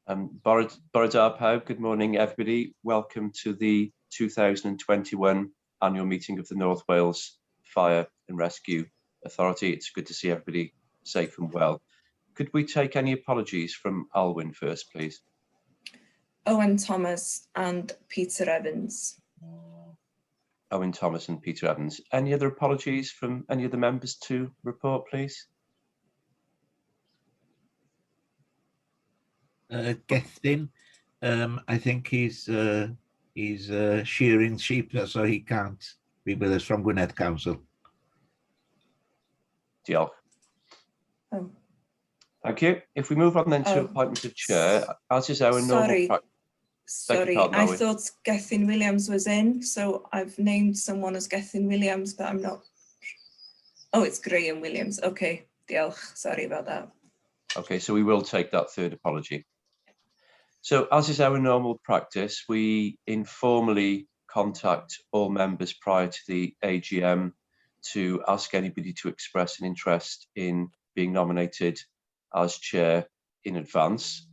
Bore da pawb, good morning everybody. Welcome to the 2021 annual meeting of the North Wales Fire and Rescue Authority. It's good to see everybody safe and well. Could we take any apologies from Alwyn first, please? Owen Thomas and Peter Evans. Owen Thomas and Peter Evans. Any other apologies from any of the members to report, please? Gethin, I think he's shearing sheep, so he can't be with us from Gwynedd Council. Diolch. Oh. Thank you. If we move on then to appointment of chair, as is our normal practice. Sorry, I thought Gethin Williams was in, so I've named someone as Gethin Williams, but I'm not. Oh, it's Graham Williams. Okay, diolch. Sorry about that. Okay, so we will take that third apology. So as is our normal practice, we informally contact all members prior to the AGM to ask anybody to express an interest in being nominated as chair in advance.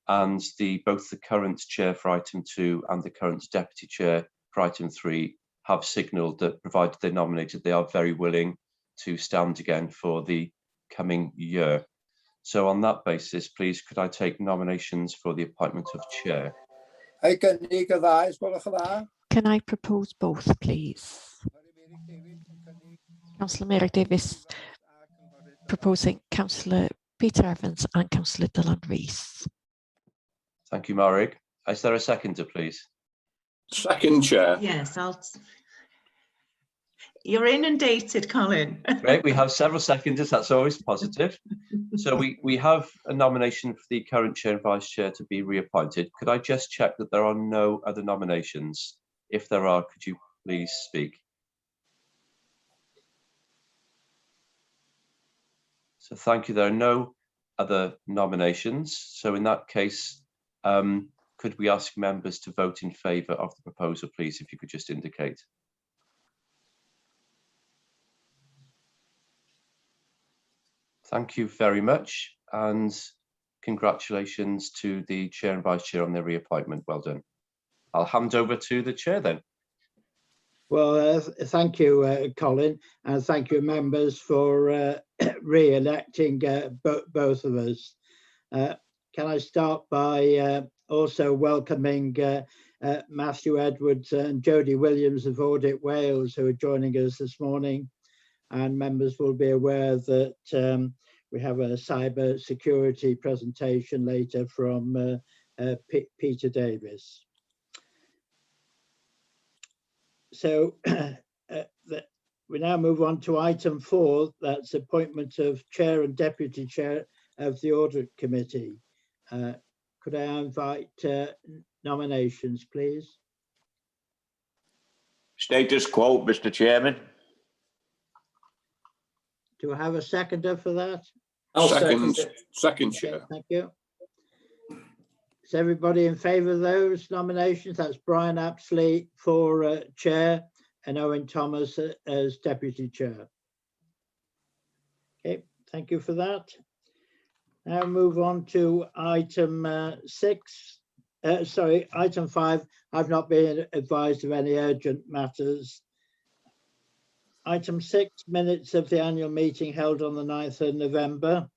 And both the current chair for item 2 and the current deputy chair for item 3 have signalled that provided they're nominated, they are very willing to stand again for the coming year. So on that basis, please, could I take nominations for the appointment of chair? Can I propose both, please? Councillor Mary Davies proposing Councillor Peter Evans and Councillor Dylan Rees. Thank you, Marek. Is there a seconder, please? Second, Chair. Yes, you're inundated, Colin. Great, we have several seconders, that's always positive. So we have a nomination for the current chair and vice chair to be reappointed. Could I just check that there are no other nominations? If there are, could you please speak? So thank you, there are no other nominations. So in that case, could we ask members to vote in favour of the proposal, please, if you could just indicate. Thank you very much, and congratulations to the chair and vice chair on their reappointment. Well done. I'll hand over to the chair then. Well, thank you, Colin, and thank you, members, for re-electing both of us. Can I start by also welcoming Matthew Edwards and Jodie Williams of Audit Wales, who are joining us this morning. And members will be aware that we have a cyber security presentation later from Peter Davies. So we now move on to item 4, that's appointment of chair and deputy chair of the audit committee. Could I invite nominations, please? Status quo, Mr. Chairman. Do I have a seconder for that? Second, Chair. Thank you. Is everybody in favour of those nominations? That's Brian Apsley for chair and Owen Thomas as deputy chair. Okay, thank you for that. Now move on to item item 5. I've not been advised of any urgent matters. Item 6, minutes of the annual meeting held on the 9th of November.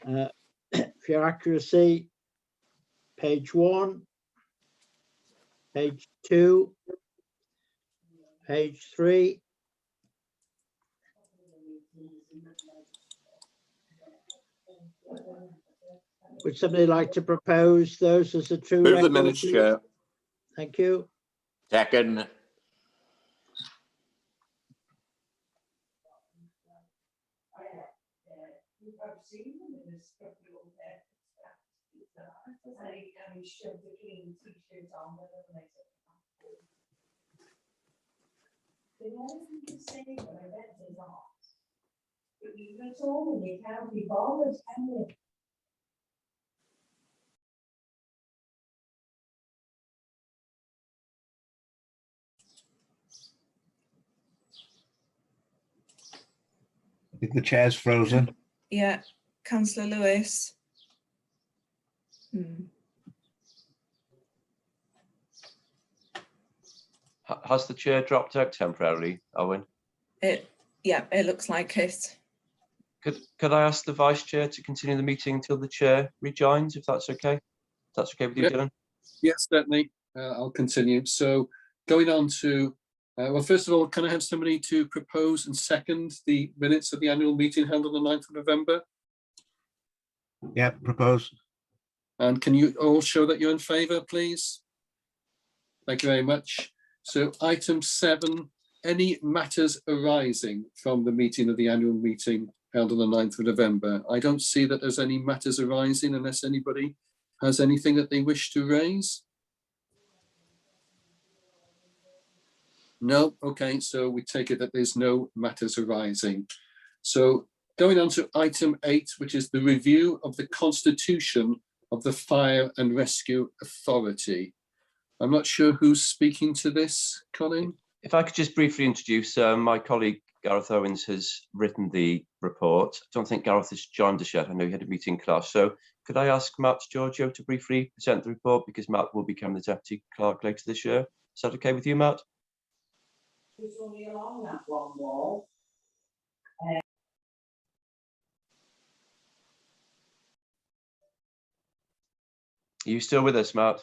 For your accuracy, page 1, page 2, page 3. Would somebody like to propose those as a true Move record, the minutes, please? Chair. Thank you. Second. I think the chair's frozen. Yeah, Councillor Lewis. Has the chair dropped out temporarily, Owen? Yeah, it looks like it. Could I ask the vice chair to continue the meeting until the chair rejoins, if that's okay? If that's okay with you, Yep. Dylan? Yes, certainly. I'll continue. So going on to, well, first of all, can I have somebody to propose and second the minutes of the annual meeting held on the 9th of November? Yeah, propose. And can you all show that you're in favour, please? Thank you very much. So item 7, any matters arising from the meeting of the annual meeting held on the 9th of November. I don't see that there's any matters arising unless anybody has anything that they wish to raise. No, okay, so we take it that there's no matters arising. So going on to item 8, which is the review of the constitution of the Fire and Rescue Authority. I'm not sure who's speaking to this, Colin. If I could just briefly introduce, my colleague Gareth Owens has written the report. I don't think Gareth has joined us yet. I know he had a meeting class. So could I ask Matt Giorgio to briefly present the report, because Matt will become the deputy clerk later this year. Is that okay with you, Matt? Are you still with us, Matt?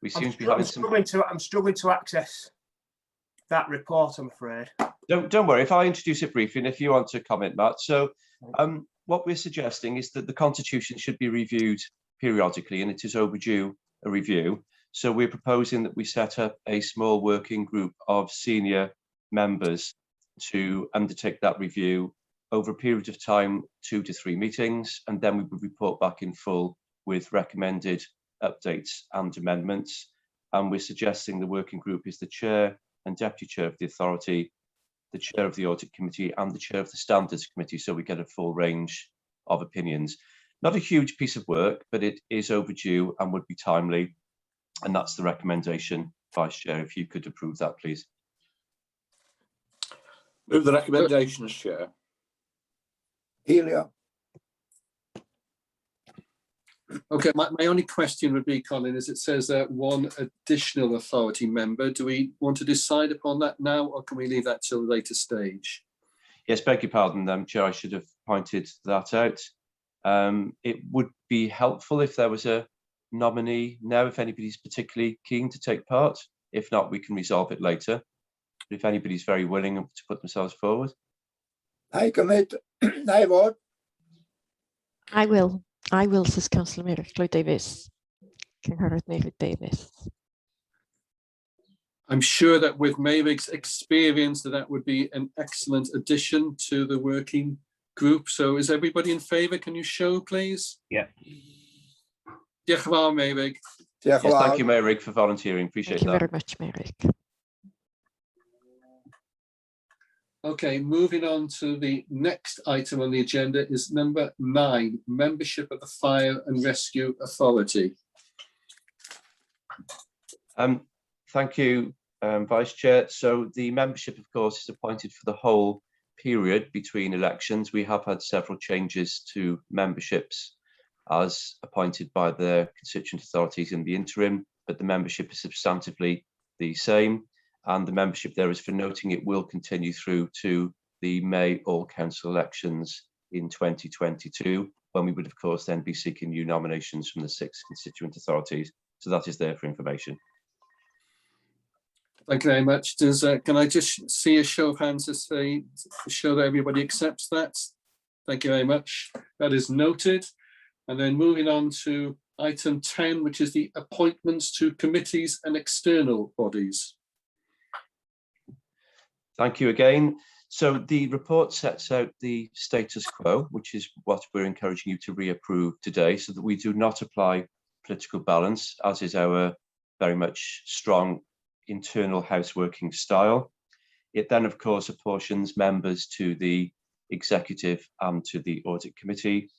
We seem to be having some. I'm struggling to access that report, I'm afraid. Don't worry. If I introduce it briefly, and if you want to comment, Matt. So, what we're suggesting is that the Constitution should be reviewed periodically, and it is overdue a review. So we're proposing that we set up a small working group of senior members to undertake that review over a period of time, 2 to 3 meetings, and then we would report back in full with recommended updates and amendments. And we're suggesting the working group is the chair and deputy chair of the authority, the chair of the audit committee, and the chair of the standards committee, so we get a full range of opinions. Not a huge piece of work, but it is overdue and would be timely. And that's the recommendation, Vice Chair, if you could approve that, please. Move the recommendations, Chair. Helio. Okay, my only question would be, Colin, is it says that one additional authority member. Do we want to decide upon that now, or can we leave that till a later stage? Yes, beg your pardon, Chair, I should have pointed that out. It would be helpful if there was a nominee now, if anybody's particularly keen to take part. If not, we can resolve it later. But if anybody's very willing to put themselves forward. I commit. I vote. I will, says Councillor Mary Davis. Cynghorydd Mary Davis. I'm sure that with Mary's experience, that would be an excellent addition to the working group. So is everybody in favour? Can you show, please? Yeah. Diolch yn fawr, Mary. Yes, thank you, Mary, for volunteering. Appreciate that. Thank you very much, Mary. Okay, moving on to the next item on the agenda is number 9, membership of the Fire and Rescue Authority. Thank you, Vice Chair. So the membership, of course, is appointed for the whole period between elections. We have had several changes to memberships as appointed by the constituent authorities in the interim, but the membership is substantively the same. And the membership there is for noting it will continue through to the May all council elections in 2022, when we would, of course, then be seeking new nominations from the 6 constituent authorities. So that is there for information. Thank you very much. Can I just see a show of hands to show that everybody accepts that? Thank you very much. That is noted. And then moving on to item 10, which is the appointments to committees and external bodies. Thank you again. So the report sets out the status quo, which is what we're encouraging you to reapprove today, so that we do not apply political balance, as is our very much strong internal house working style. It then, of course, apportions members to the executive and to the audit committee.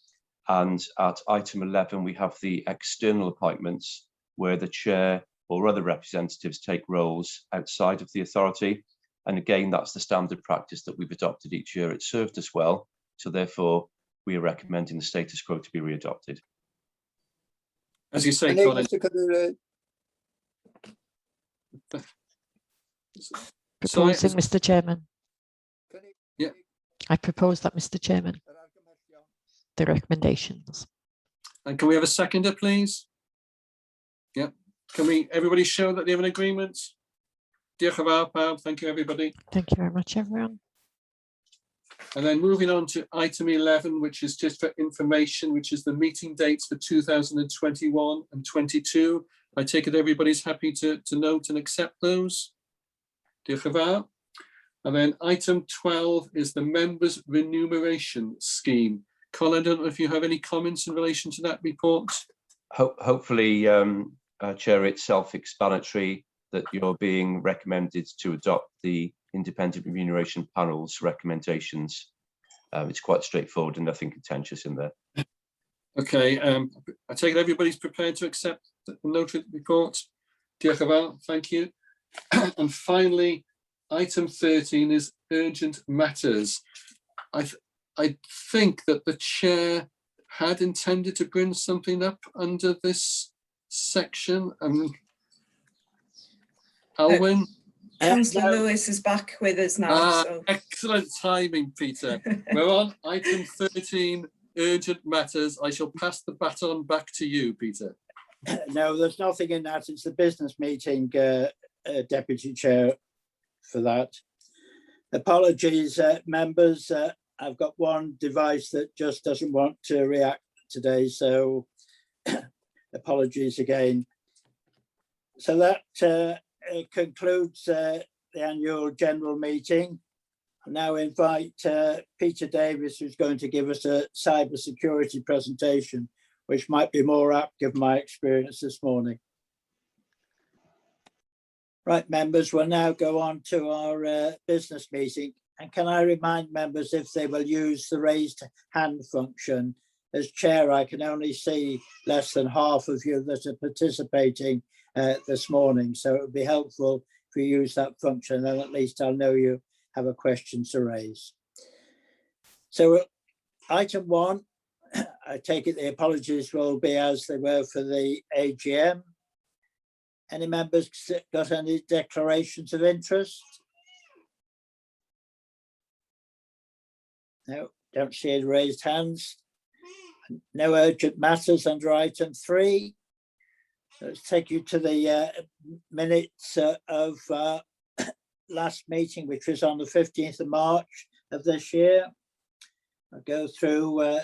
And at item 11, we have the external appointments, where the chair or other representatives take roles outside of the authority. And again, that's the standard practice that we've adopted each year. It served us well. So therefore, we are recommending the status quo to be readopted. As you say, Nee, Colin. Mr. Cadbury. Proposing, Mr. Chairman. Yeah. I propose that, Mr. Chairman, the recommendations. And can we have a seconder, please? Yeah. Can we, everybody show that they have an agreement? Diolch yn fawr pawb. Thank you, everybody. Thank you very much, everyone. And then moving on to item 11, which is just for information, which is the meeting dates for 2021 and 22. I take it everybody's happy to note and accept those. Diolch yn fawr. And then item 12 is the members' remuneration scheme. Colin, I don't know if you have any comments in relation to that report. Hopefully, Chair, it's self-explanatory that you're being recommended to adopt the Independent Remuneration Panel's recommendations. It's quite straightforward and nothing contentious in there. Okay, I take it everybody's prepared to accept the notary report. Diolch yn fawr, thank you. And finally, item 13 is urgent matters. I think that the chair had intended to bring something up under this section. Alwyn? Councillor Lewis is back with us now. So. Excellent timing, Peter. We're on item 13, urgent matters. I shall pass the baton back to you, Peter. No, there's nothing in that. It's the business meeting, Deputy Chair, for that. Apologies, members. I've got one device that just doesn't want to react today, so apologies again. So that concludes the annual general meeting. I now invite Peter Davis, who's going to give us a cyber security presentation, which might be more apt given my experience this morning. Right, members, we'll now go on to our business meeting. And can I remind members if they will use the raised hand function? As chair, I can only see less than half of you that are participating this morning. So it would be helpful if you use that function, then at least I'll know you have a question to raise. So item 1, I take it the apologies will be as they were for the AGM. Any members got any declarations of interest? No, don't see any raised hands. No urgent matters under item 3. Let's take you to the minutes of last meeting, which was on the 15th of March of this year. I'll go through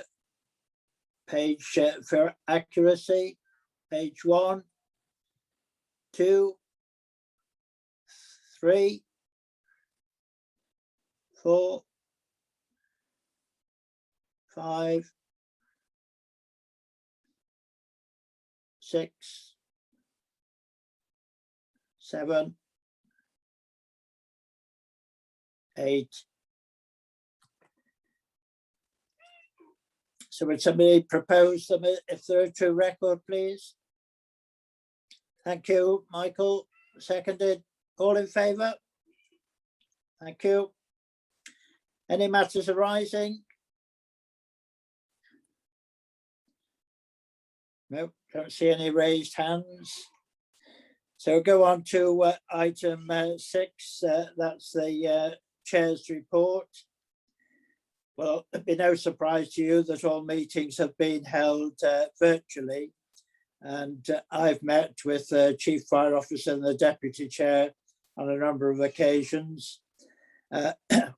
page for accuracy, page 1, 2, 3, 4, 5, 6, 7, 8. So would somebody propose them if they're a true record, please? Thank you, Michael. Seconded. All in favour? Thank you. Any matters arising? No, don't see any raised hands. So we'll go on to item 6. That's the chair's report. Well, it'd be no surprise to you that all meetings have been held virtually. And I've met with the Chief Fire Officer and the Deputy Chair on a number of occasions.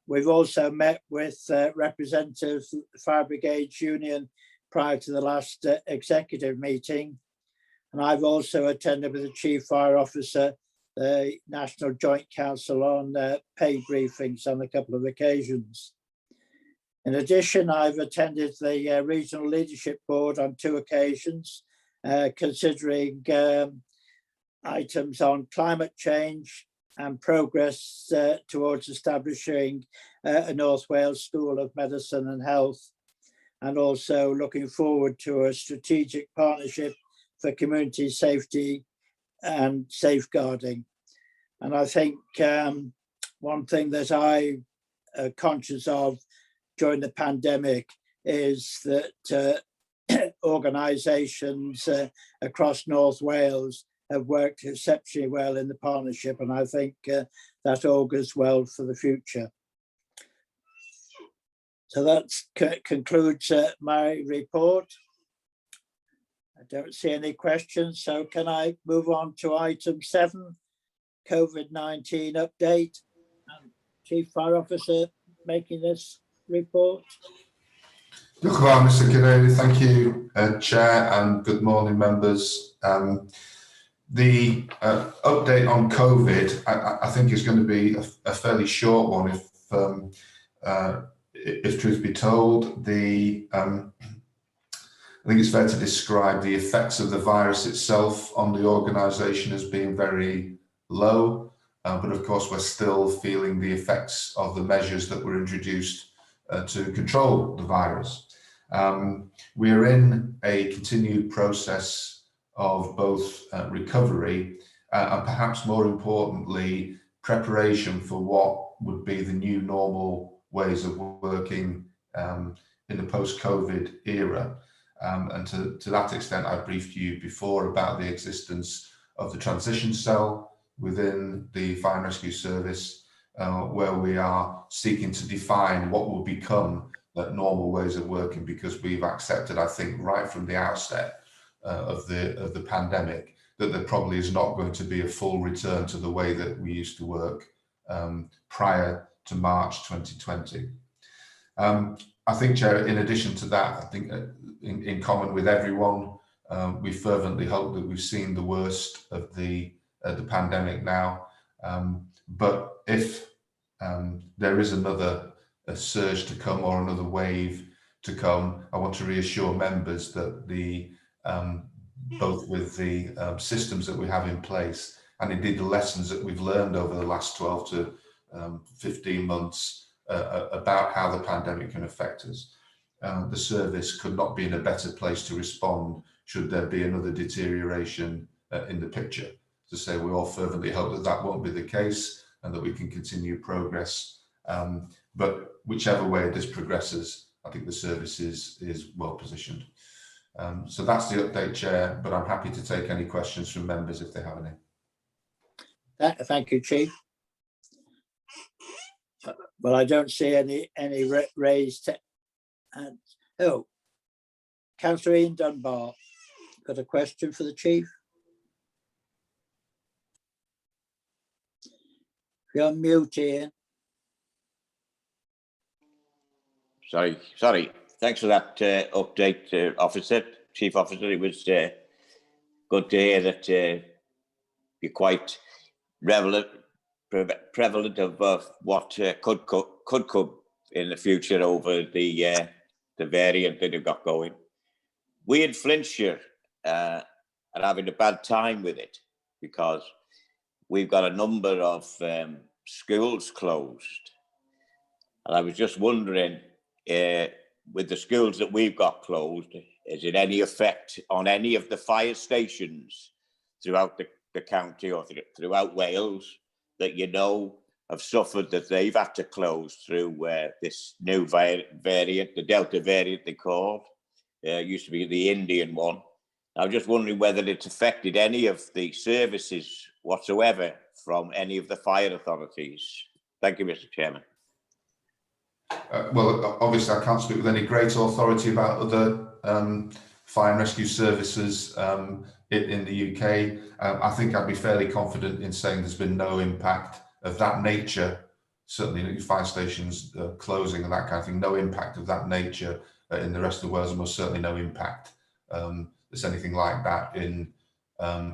We've also met with representatives of the Fire Brigades Union prior to the last executive meeting. And I've also attended with the Chief Fire Officer, the National Joint Council on paid briefings on a couple of occasions. In addition, I've attended the Regional Leadership Board on 2 occasions, considering items on climate change and progress towards establishing a North Wales School of Medicine and Health, and also looking forward to a strategic partnership for community safety and safeguarding. And I think one thing that I'm conscious of during the pandemic is that organisations across North Wales have worked exceptionally well in the partnership, and I think that augurs well for the future. So that concludes my report. I don't see any questions, so can I move on to item 7, COVID-19 update? Chief Fire Officer making this report. Diolch yn fawr, Mr. Cadeirydd. Thank you, Chair, and good morning, members. The update on COVID, I think, is going to be a fairly short one, if truth be told. I think it's fair to describe the effects of the virus itself on the organisation as being very low, but of course we're still feeling the effects of the measures that were introduced to control the virus. We are in a continued process of both recovery and perhaps more importantly, preparation for what would be the new normal ways of working in the post-COVID era. And to that extent, I briefed you before about the existence of the transition cell within the Fire and Rescue Service, where we are seeking to define what will become normal ways of working, because we've accepted, I think, right from the outset of the pandemic, that there probably is not going to be a full return to the way that we used to work prior to March 2020. I think, Chair, in addition to that, I think in common with everyone, we fervently hope that we've seen the worst of the pandemic now. But if there is another surge to come or another wave to come, I want to reassure members that both with the systems that we have in place and indeed the lessons that we've learned over the last 12 to 15 months about how the pandemic can affect us, the service could not be in a better place to respond should there be another deterioration in the picture. To say, we all fervently hope that that won't be the case and that we can continue progress. But whichever way this progresses, I think the service is well positioned. So that's the update, Chair, but I'm happy to take any questions from members if they have any. Thank you, Chief. Well, I don't see any raised hands. Oh, Councillor Ian Dunbar, got a question for the Chief? You're on mute, Ian. Sorry. Thanks for that update, Officer, Chief Officer. It was good to hear that you're quite prevalent of what could come in the future over the variant that you've got going. We in Flintshire are having a bad time with it because we've got a number of schools closed. And I was just wondering, with the schools that we've got closed, is it any effect on any of the fire stations throughout the county or throughout Wales that you know have suffered, that they've had to close through this new variant, the Delta variant they called? It used to be the Indian one. I was just wondering whether it's affected any of the services whatsoever from any of the fire authorities. Thank you, Mr. Chairman. Well, obviously, I can't speak with any great authority about other fire and rescue services in the UK. I think I'd be fairly confident in saying there's been no impact of that nature, certainly fire stations closing and that kind of thing, no impact of that nature in the rest of Wales, and most certainly no impact there's anything like that in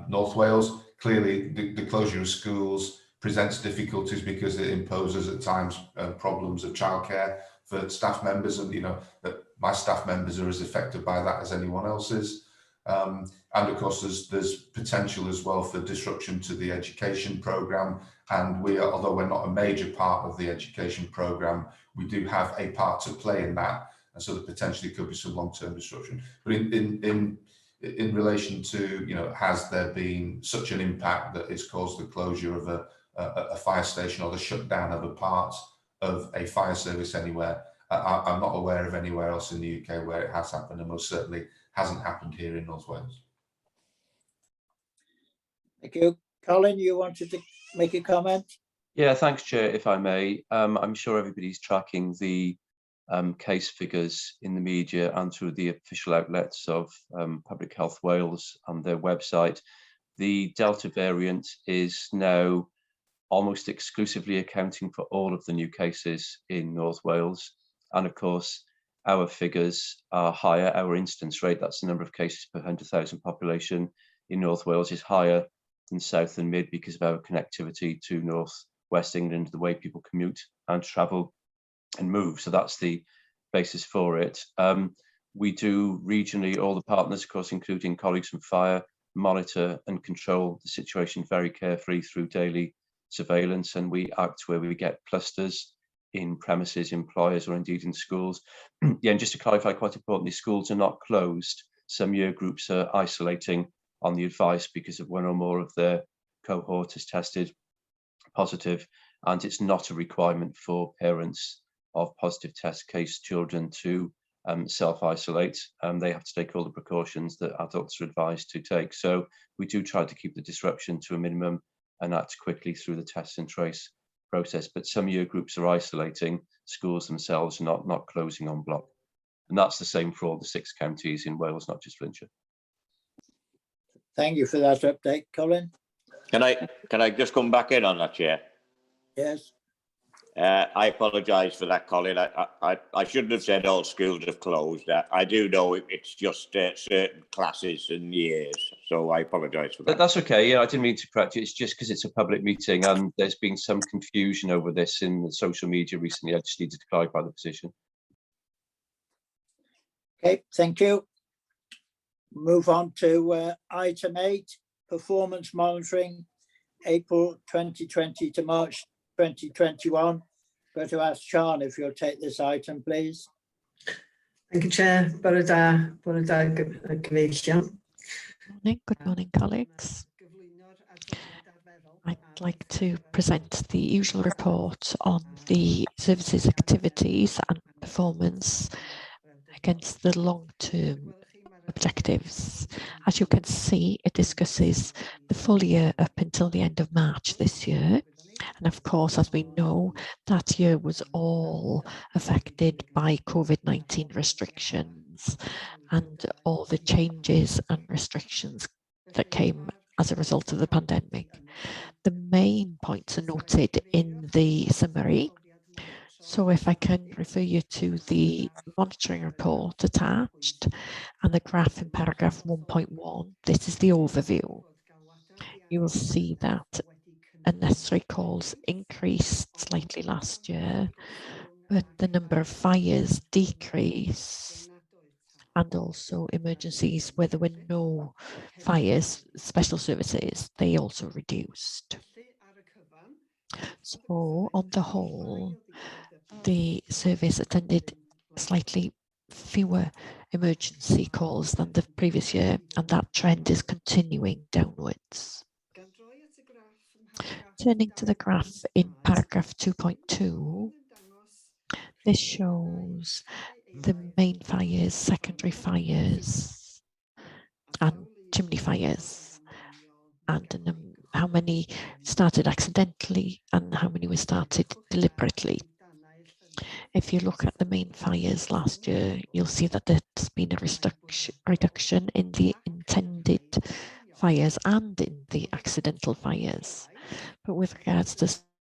North Wales. Clearly, the closure of schools presents difficulties because it imposes at times problems of childcare for staff members, and my staff members are as affected by that as anyone else is. And of course, there's potential as well for disruption to the education programme, and although we're not a major part of the education programme, we do have a part to play in that, and so there potentially could be some long-term disruption. But in relation to, has there been such an impact that it's caused the closure of a fire station or the shutdown of a part of a fire service anywhere? I'm not aware of anywhere else in the UK where it has happened, and most certainly hasn't happened here in North Wales. Thank you. Colin, you wanted to make a comment? Yeah, thanks, Chair, if I may. I'm sure everybody's tracking the case figures in the media and through the official outlets of Public Health Wales and their website. The Delta variant is now almost exclusively accounting for all of the new cases in North Wales. And of course, our figures are higher. Our incidence rate, that's the number of cases per 100,000 population in North Wales, is higher than South and Mid because of our connectivity to North West England, the way people commute and travel and move. So that's the basis for it. We do regionally, all the partners, of course, including colleagues from fire, monitor and control the situation very carefully through daily surveillance, and we act where we get clusters in premises, employers, or indeed in schools. Yeah, and just to clarify, quite importantly, schools are not closed. Some year groups are isolating on the advice because of one or more of their cohort has tested positive, and it's not a requirement for parents of positive test case children to self-isolate. They have to take all the precautions that adults are advised to take. So we do try to keep the disruption to a minimum and act quickly through the test and trace process. But some year groups are isolating, schools themselves not closing on block. And that's the same for all the 6 counties in Wales, not just Flintshire. Thank you for that update, Colin. Can I just come back in on that, Chair? Yes. I apologise for that, Colin. I shouldn't have said all schools have closed. I do know it's just certain classes and years, so I apologise for that. That's okay. Yeah, I didn't mean to correct you. It's just because it's a public meeting and there's been some confusion over this in the social media recently. I just needed to clarify the position. Okay, thank you. Move on to item 8, performance monitoring, April 2020 to March 2021. Go to ask Sian if you'll take this item, please. Thank you, Chair. Bore da gyfeillion. Good morning, colleagues. I'd like to present the usual report on the services activities and performance against the long-term objectives. As you can see, it discusses the full year up until the end of March this year. And of course, as we know, that year was all affected by COVID-19 restrictions and all the changes and restrictions that came as a result of the pandemic. The main points are noted in the summary. So if I can refer you to the monitoring report attached and the graph in paragraph 1.1, this is the overview. You will see that unnecessary calls increased slightly last year, but the number of fires decreased, and also emergencies where there were no fires, special services, they also reduced. So on the whole, the service attended slightly fewer emergency calls than the previous year, and that trend is continuing downwards. Turning to the graph in paragraph 2.2, this shows the main fires, secondary fires, and chimney fires, and how many started accidentally and how many were started deliberately. If you look at the main fires last year, you'll see that there's been a reduction in the intended fires and in the accidental fires. But with regards to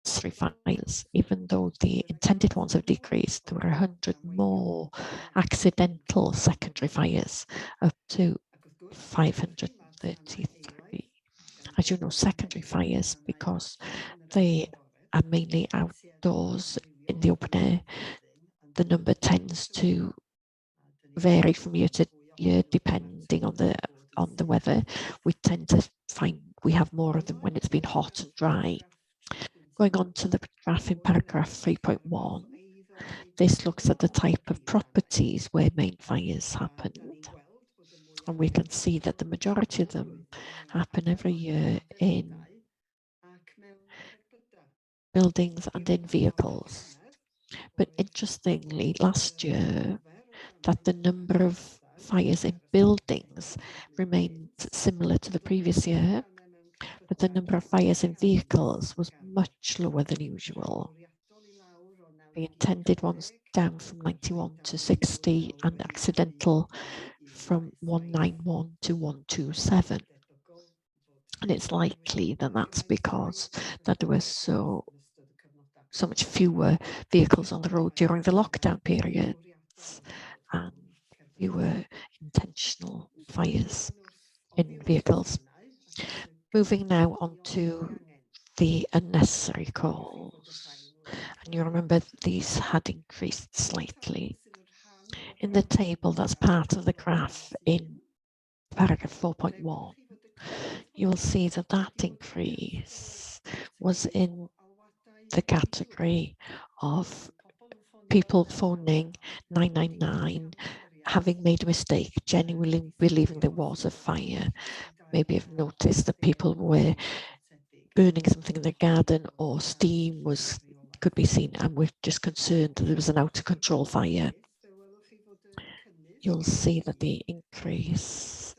secondary fires, even though the intended ones have decreased, there were 100 more accidental secondary fires, up to 533. As you know, secondary fires, because they are mainly outdoors in the open air, the number tends to vary from year to year depending on the weather. We tend to find we have more of them when it's been hot and dry. Going on to the graph in paragraph 3.1, this looks at the type of properties where main fires happened. And we can see that the majority of them happen every year in buildings and in vehicles. But interestingly, last year, that the number of fires in buildings remained similar to the previous year, but the number of fires in vehicles was much lower than usual. The intended ones down from 91 to 60 and accidental from 191 to 127. And it's likely that that's because that there were so much fewer vehicles on the road during the lockdown periods and fewer intentional fires in vehicles. Moving now on to the unnecessary calls. And you remember these had increased slightly. In the table that's part of the graph in paragraph 4.1, you will see that that increase was in the category of people phoning 999, having made a mistake, genuinely believing there was a fire. Maybe have noticed that people were burning something in the garden or steam could be seen, and we're just concerned that there was an out of control fire. You'll see that the increase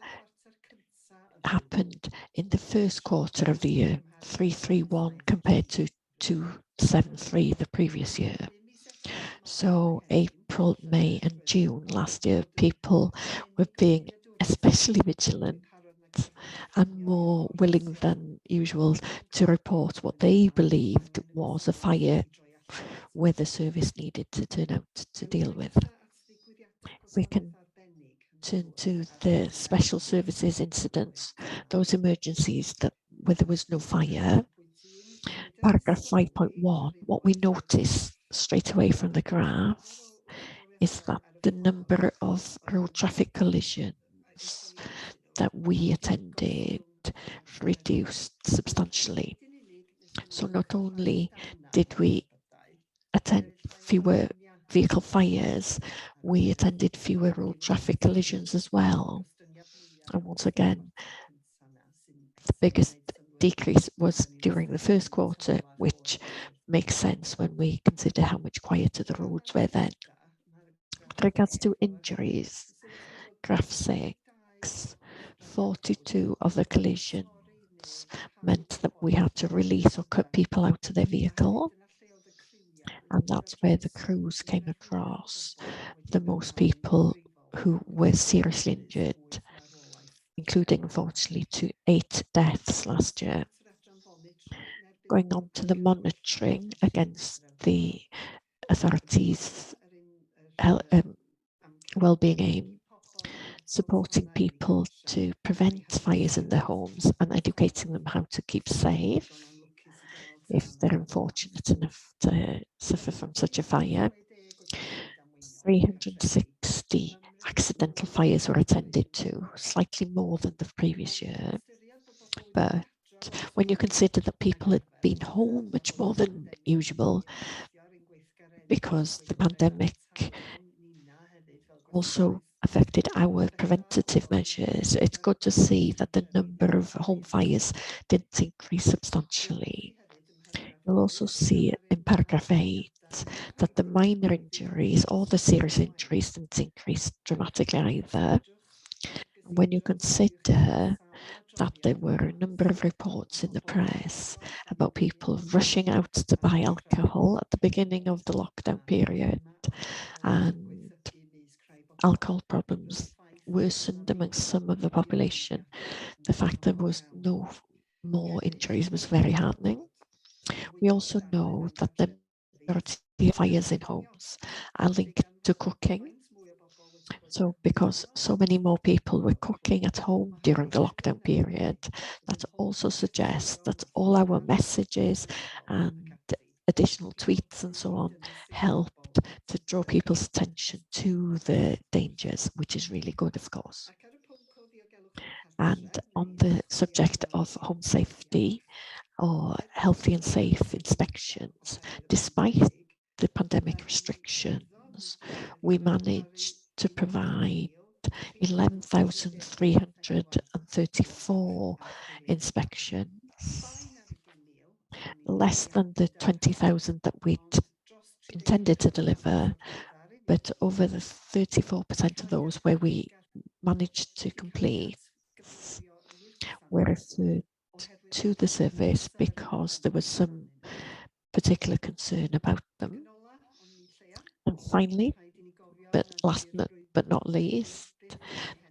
happened in the first quarter of the year, 331 compared to 273 the previous year. So April, May and June last year, people were being especially vigilant and more willing than usual to report what they believed was a fire where the service needed to turn out to deal with. If we can turn to the special services incidents, those emergencies where there was no fire, paragraph 5.1, what we notice straight away from the graph is that the number of road traffic collisions that we attended reduced substantially. So not only did we attend fewer vehicle fires, we attended fewer road traffic collisions as well. And once again, the biggest decrease was during the first quarter, which makes sense when we consider how much quieter the roads were then. With regards to injuries, graph 6, 42 of the collisions meant that we had to release or cut people out of their vehicle. And that's where the crews came across the most people who were seriously injured, including unfortunately 8 deaths last year. Going on to the monitoring against the authorities' wellbeing aim, supporting people to prevent fires in their homes and educating them how to keep safe if they're unfortunate enough to suffer from such a fire. 360 accidental fires were attended to, slightly more than the previous year. But when you consider that people had been home much more than usual because the pandemic also affected our preventative measures, it's good to see that the number of home fires didn't increase substantially. You'll also see in paragraph 8 that the minor injuries or the serious injuries didn't increase dramatically either. When you consider that there were a number of reports in the press about people rushing out to buy alcohol at the beginning of the lockdown period, and alcohol problems worsened amongst some of the population, the fact there was no more injuries was very heartening. We also know that the majority of fires in homes are linked to cooking. So because so many more people were cooking at home during the lockdown period, that also suggests that all our messages and additional tweets and so on helped to draw people's attention to the dangers, which is really good, of course. And on the subject of home safety or healthy and safe inspections, despite the pandemic restrictions, we managed to provide 11,334 inspections, less than the 20,000 that we'd intended to deliver, but over the 34% of those where we managed to complete were referred to the service because there was some particular concern about them. And finally, but last but not least,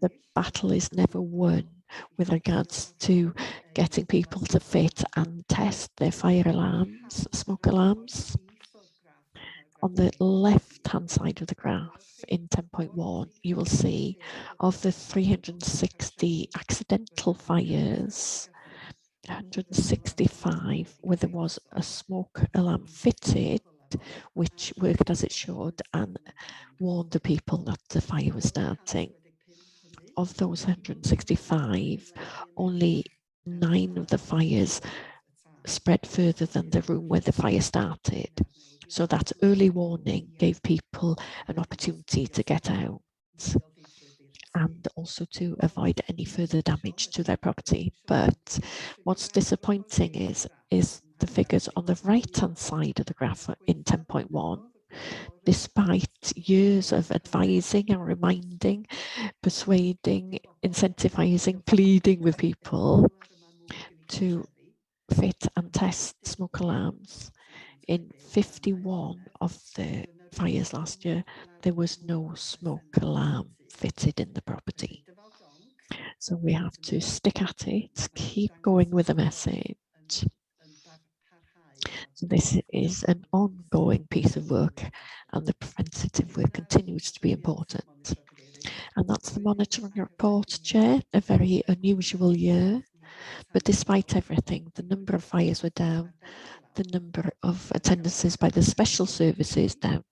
the battle is never won with regards to getting people to fit and test their fire alarms, smoke alarms. On the left-hand side of the graph in 10.1, you will see of the 360 accidental fires, 165 where there was a smoke alarm fitted, which worked as it should and warned the people that the fire was starting. Of those 165, only 9 of the fires spread further than the room where the fire started. So that early warning gave people an opportunity to get out and also to avoid any further damage to their property. But what's disappointing is the figures on the right-hand side of the graph in 10.1. Despite years of advising and reminding, persuading, incentivizing, pleading with people to fit and test smoke alarms, in 51 of the fires last year, there was no smoke alarm fitted in the property. So we have to stick at it, keep going with the message. So this is an ongoing piece of work, and the preventative work continues to be important. And that's the monitoring report, Chair. A very unusual year, but despite everything, the number of fires were down, the number of attendances by the special services down.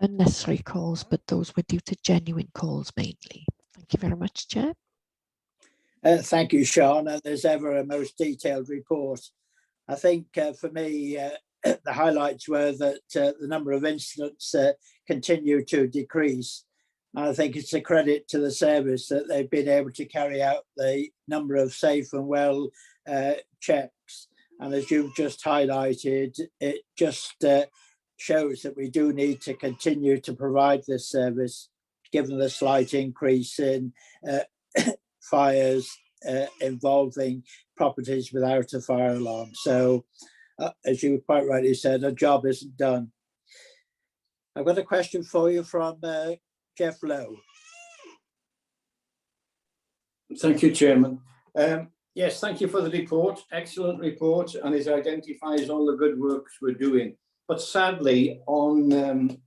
Unnecessary calls, but those were due to genuine calls mainly. Thank you very much, Chair. Thank you, Sean. And as ever, a most detailed report. I think for me, the highlights were that the number of incidents continue to decrease. And I think it's a credit to the service that they've been able to carry out the number of safe and well checks. And as you've just highlighted, it just shows that we do need to continue to provide this service, given the slight increase in fires involving properties without a fire alarm. So, as you quite rightly said, our job isn't done. I've got a question for you from Jeff Lowe. Thank you, Chairman. Yes, thank you for the report. Excellent report, and it identifies all the good works we're doing. But sadly, on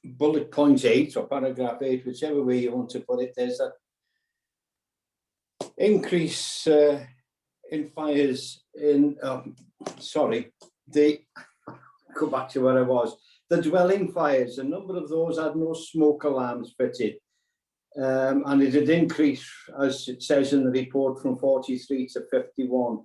bullet point 8 or paragraph 8, whichever way you want to put it, there's that increase in fires in, go back to where I was. The dwelling fires, a number of those had no smoke alarms fitted. And it had increased, as it says in the report, from 43 to 51.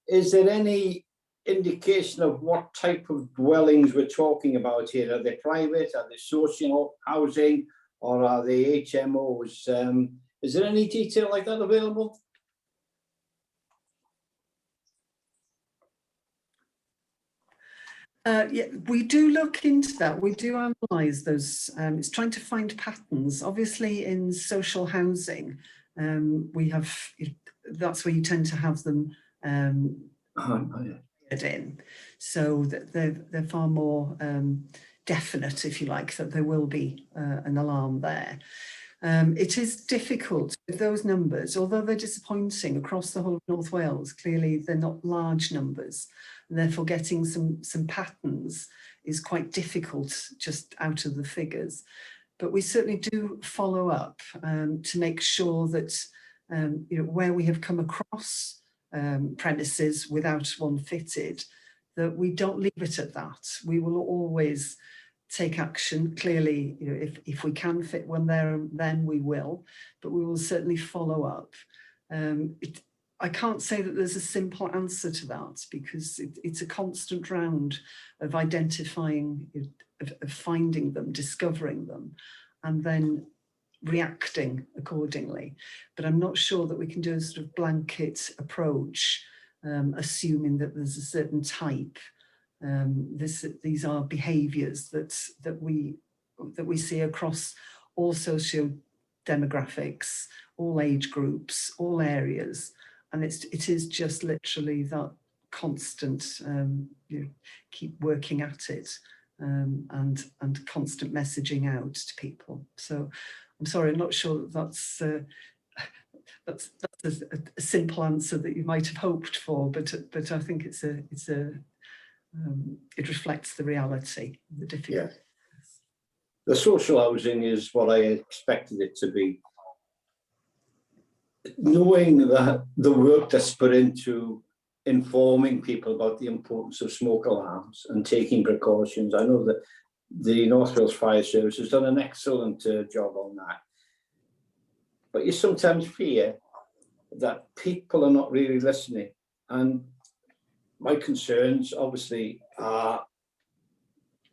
Is there any indication of what type of dwellings we're talking about here? Are they private, are they social housing, or are they HMOs? Is there any detail like that available? Yeah, we do look into that. We do analyse those. It's trying to find patterns. Obviously, in social housing, we have, that's where you tend to have them in, so that they're far more definite, if you like, that there will be an alarm there. It is difficult with those numbers, although they're disappointing across the whole of North Wales. Clearly, they're not large numbers, and therefore getting some patterns is quite difficult just out of the figures. But we certainly do follow up to make sure that where we have come across premises without one fitted, that we don't leave it at that. We will always take action. Clearly, if we can fit one there, then we will, but we will certainly follow up. I can't say that there's a simple answer to that, because it's a constant round of identifying, of finding them, discovering them, and then reacting accordingly. But I'm not sure that we can do a sort of blanket approach, assuming that there's a certain type. These are behaviours that we see across all socio-demographics, all age groups, all areas, and it is just literally that constant, keep working at it, and constant messaging out to people. So I'm sorry, I'm not sure that's a simple answer that you might have hoped for, but I think it reflects the reality, the difficulty. Yeah. The social housing is what I expected it to be. Knowing that the work that's put into informing people about the importance of smoke alarms and taking precautions, I know that the North Wales Fire Service has done an excellent job on that. But you sometimes fear that people are not really listening. And my concerns, obviously, are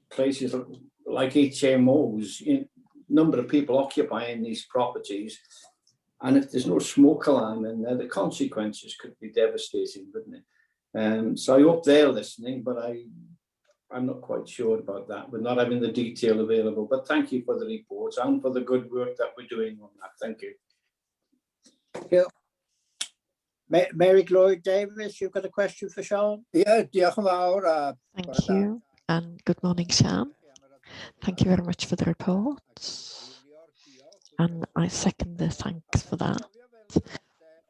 places like HMOs, number of people occupying these properties. And if there's no smoke alarm in there, the consequences could be devastating, wouldn't it? So I hope they're listening, but I'm not quite sure about that. We're not having the detail available. But thank you for the reports and for the good work that we're doing on that. Thank you. Thank you. Mary Lloyd Davis, you've got a question for Sian? Yeah, diolch yn fawr. Thank you, and good morning, Sian. Thank you very much for the report, and I second the thanks for that.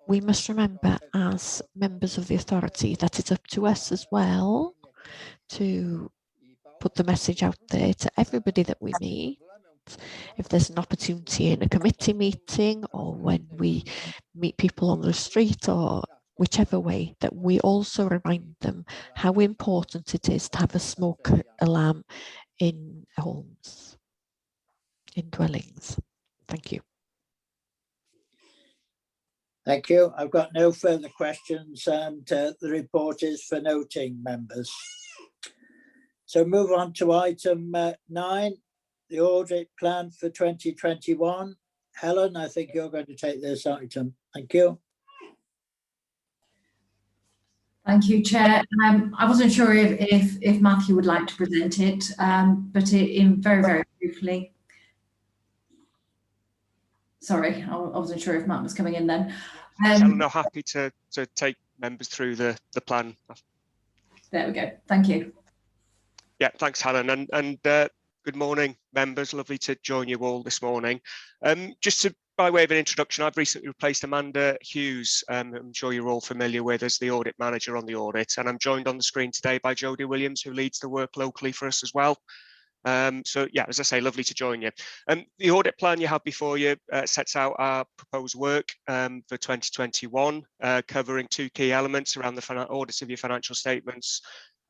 We must remember as members of the authority that it's up to us as well to put the message out there to everybody that we meet. If there's an opportunity in a committee meeting or when we meet people on the street or whichever way, that we also remind them how important it is to have a smoke alarm in homes, in dwellings. Thank you. Thank you. I've got no further questions, and the report is for noting, members. So move on to item 9, the audit plan for 2021. Helen, I think you're going to take this item. Thank you. Thank you, Chair. I wasn't sure if Matthew would like to present it, but in very briefly. Sorry, I wasn't sure if Matt was coming in then. I'm now happy to take members through the plan. There we go. Thank you. Yeah, thanks, Helen, and good morning, members. Lovely to join you all this morning. By way of an introduction, I've recently replaced Amanda Hughes, I'm sure you're all familiar with as the audit manager on the audit, and I'm joined on the screen today by Jodie Williams, who leads the work locally for us as well. So yeah, as I say, lovely to join you. The audit plan you have before you sets out our proposed work for 2021, covering 2 key elements around the audits of your financial statements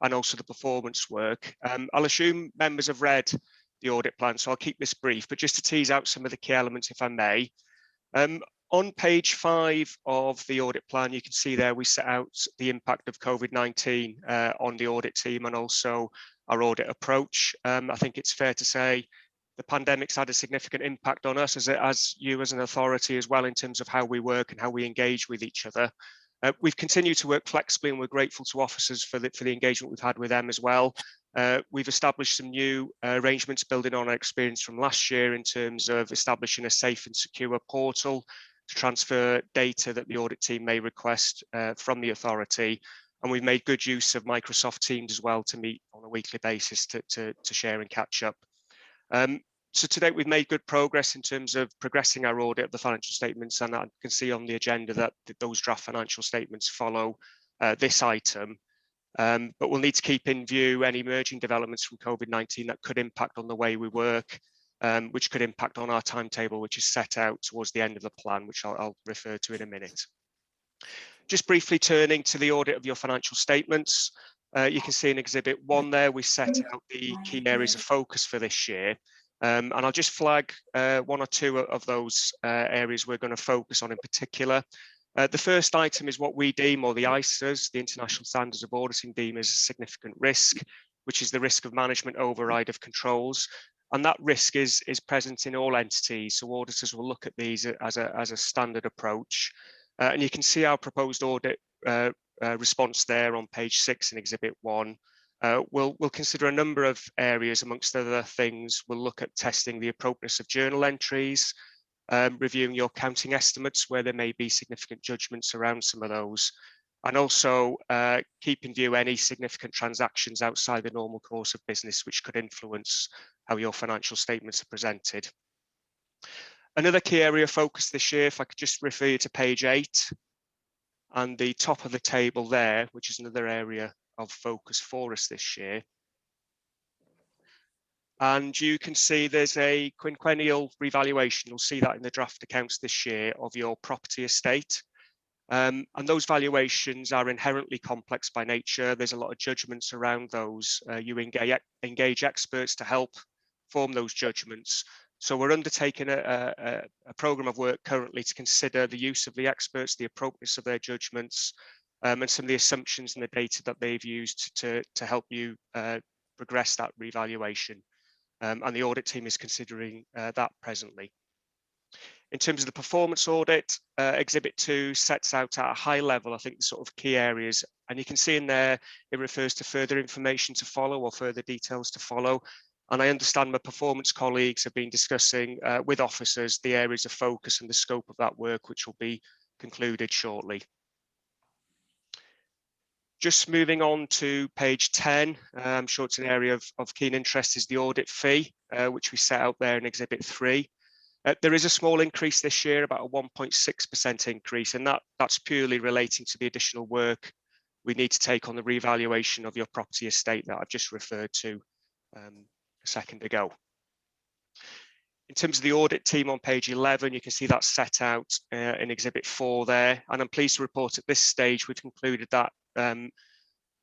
and also the performance work. I'll assume members have read the audit plan, so I'll keep this brief, but just to tease out some of the key elements, if I may. On page 5 of the audit plan, you can see there we set out the impact of COVID-19 on the audit team and also our audit approach. I think it's fair to say the pandemic's had a significant impact on us as you as an authority as well in terms of how we work and how we engage with each other. We've continued to work flexibly and we're grateful to officers for the engagement we've had with them as well. We've established some new arrangements building on our experience from last year in terms of establishing a safe and secure portal to transfer data that the audit team may request from the authority. And we've made good use of Microsoft Teams as well to meet on a weekly basis to share and catch up. So to date, we've made good progress in terms of progressing our audit of the financial statements, and I can see on the agenda that those draft financial statements follow this item. But we'll need to keep in view any emerging developments from COVID-19 that could impact on the way we work, which could impact on our timetable, which is set out towards the end of the plan, which I'll refer to in a minute. Just briefly turning to the audit of your financial statements, you can see in Exhibit 1 there, we set out the key areas of focus for this year. And I'll just flag 1 or 2 of those areas we're going to focus on in particular. The first item is what we deem, or the ISAs, the International Standards of Auditing, deem as a significant risk, which is the risk of management override of controls. And that risk is present in all entities, so auditors will look at these as a standard approach. And you can see our proposed audit response there on page 6 in Exhibit 1. We'll consider a number of areas. Amongst other things, we'll look at testing the appropriateness of journal entries, reviewing your counting estimates where there may be significant judgments around some of those, and also keep in view any significant transactions outside the normal course of business which could influence how your financial statements are presented. Another key area of focus this year, if I could just refer you to page 8 and the top of the table there, which is another area of focus for us this year. And you can see there's a quinquennial revaluation. You'll see that in the draft accounts this year of your property estate. And those valuations are inherently complex by nature. There's a lot of judgments around those. You engage experts to help form those judgments. So we're undertaking a programme of work currently to consider the use of the experts, the appropriateness of their judgments, and some of the assumptions and the data that they've used to help you progress that revaluation. And the audit team is considering that presently. In terms of the performance audit, Exhibit 2 sets out at a high level, I think, the sort of key areas. And you can see in there, it refers to further information to follow or further details to follow. And I understand my performance colleagues have been discussing with officers the areas of focus and the scope of that work, which will be concluded shortly. Just moving on to page 10, I'm sure it's an area of keen interest, is the audit fee, which we set out there in Exhibit 3. There is a small increase this year, about a 1.6% increase, and that's purely relating to the additional work we need to take on the revaluation of your property estate that I've just referred to a second ago. In terms of the audit team on page 11, you can see that set out in Exhibit 4 there, and I'm pleased to report at this stage we've concluded that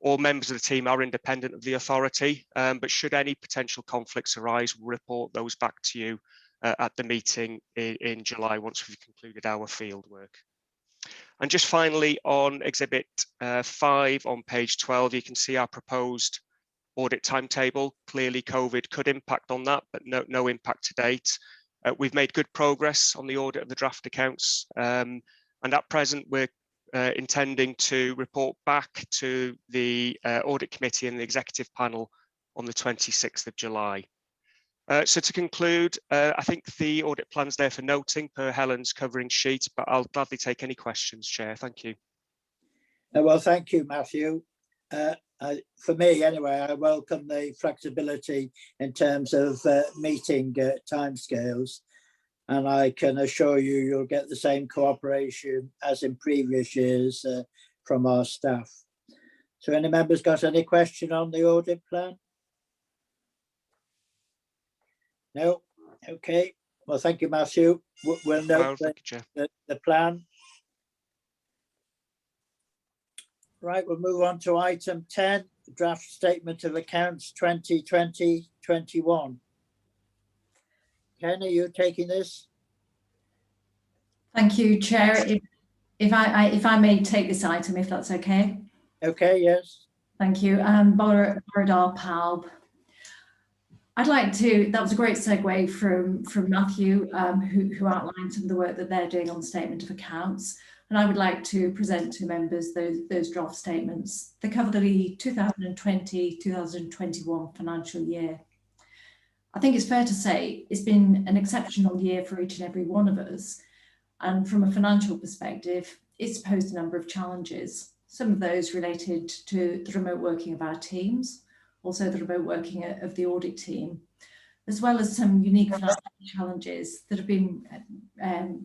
all members of the team are independent of the authority, but should any potential conflicts arise, we'll report those back to you at the meeting in July once we've concluded our field work. And just finally on Exhibit 5 on page 12, you can see our proposed audit timetable. Clearly COVID could impact on that, but no impact to date. We've made good progress on the audit of the draft accounts, and at present we're intending to report back to the audit committee and the executive panel on the 26th of July. So to conclude, I think the audit plan's there for noting per Helen's covering sheet, but I'll gladly take any questions, Chair. Thank you. Well, thank you, Matthew. For me, anyway, I welcome the flexibility in terms of meeting timescales, and I can assure you you'll get the same cooperation as in previous years from our staff. So any members got any question on the audit plan? No? Okay. Well, thank you, Matthew. We'll note the plan. Right, we'll move on to item 10, draft statement of accounts 2020-21. Ken, are you taking this? Thank you, Chair. If I may take this item, if that's okay. Okay, yes. Thank you. Borodar Palb. I'd like to, that was a great segue from Matthew, who outlined some of the work that they're doing on the statement of accounts. And I would like to present to members those draft statements. They cover the 2020-2021 financial year. I think it's fair to say it's been an exceptional year for each and every one of us. And from a financial perspective, it's posed a number of challenges. Some of those related to the remote working of our teams, also the remote working of the audit team, as well as some unique challenges that have been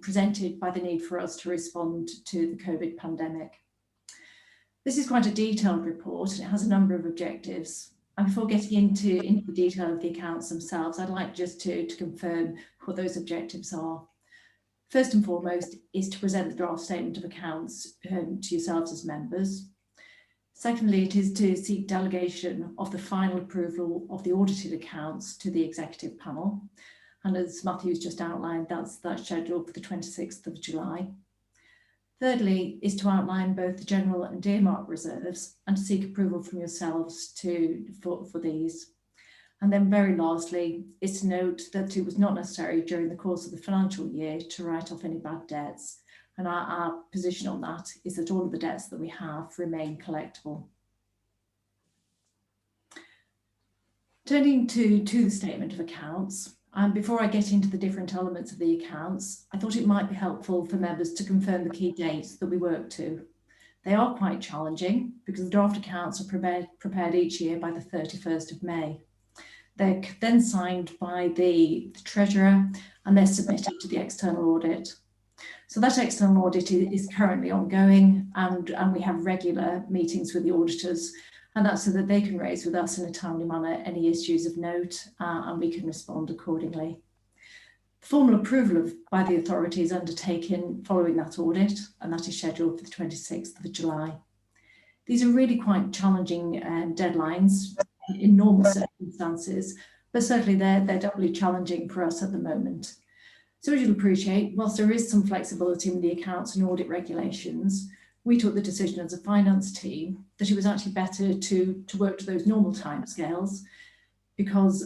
presented by the need for us to respond to the COVID pandemic. This is quite a detailed report and it has a number of objectives. And before getting into the detail of the accounts themselves, I'd like just to confirm what those objectives are. First and foremost is to present the draft statement of accounts to yourselves as members. Secondly, it is to seek delegation of the final approval of the audited accounts to the executive panel. And as Matthew's just outlined, that's scheduled for the 26th of July. Thirdly, is to outline both the general and earmark reserves and to seek approval from yourselves for these. And then very lastly, is to note that it was not necessary during the course of the financial year to write off any bad debts. And our position on that is that all of the debts that we have remain collectible. Turning to the statement of accounts, and before I get into the different elements of the accounts, I thought it might be helpful for members to confirm the key dates that we work to. They are quite challenging because the draft accounts are prepared each year by the 31st of May. They're then signed by the Treasurer and they're submitted to the external audit. So that external audit is currently ongoing, and we have regular meetings with the auditors, and that's so that they can raise with us in a timely manner any issues of note and we can respond accordingly. Formal approval by the authority is undertaken following that audit, and that is scheduled for the 26th of July. These are really quite challenging deadlines in normal circumstances, but certainly they're doubly challenging for us at the moment. So as you'll appreciate, whilst there is some flexibility in the accounts and audit regulations, we took the decision as a finance team that it was actually better to work to those normal timescales, because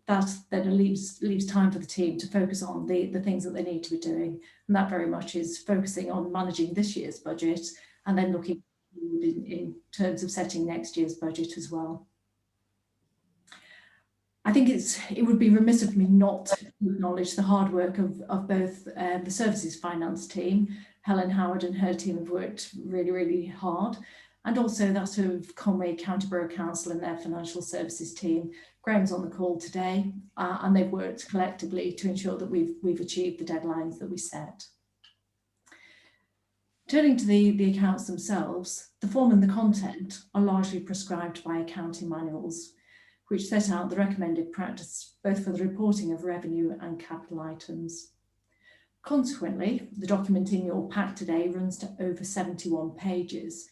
that then leaves time for the team to focus on the things that they need to be doing. And that very much is focusing on managing this year's budget and then looking in terms of setting next year's budget as well. I think it would be remiss of me not to acknowledge the hard work of both the services finance team. Helen Howard and her team have worked really, really hard, and also that of Conway County Borough Council and their financial services team. Graham's on the call today, and they've worked collectively to ensure that we've achieved the deadlines that we set. Turning to the accounts themselves, the form and the content are largely prescribed by accounting manuals, which set out the recommended practice both for the reporting of revenue and capital items. Consequently, the document in your pack today runs to over 71 pages,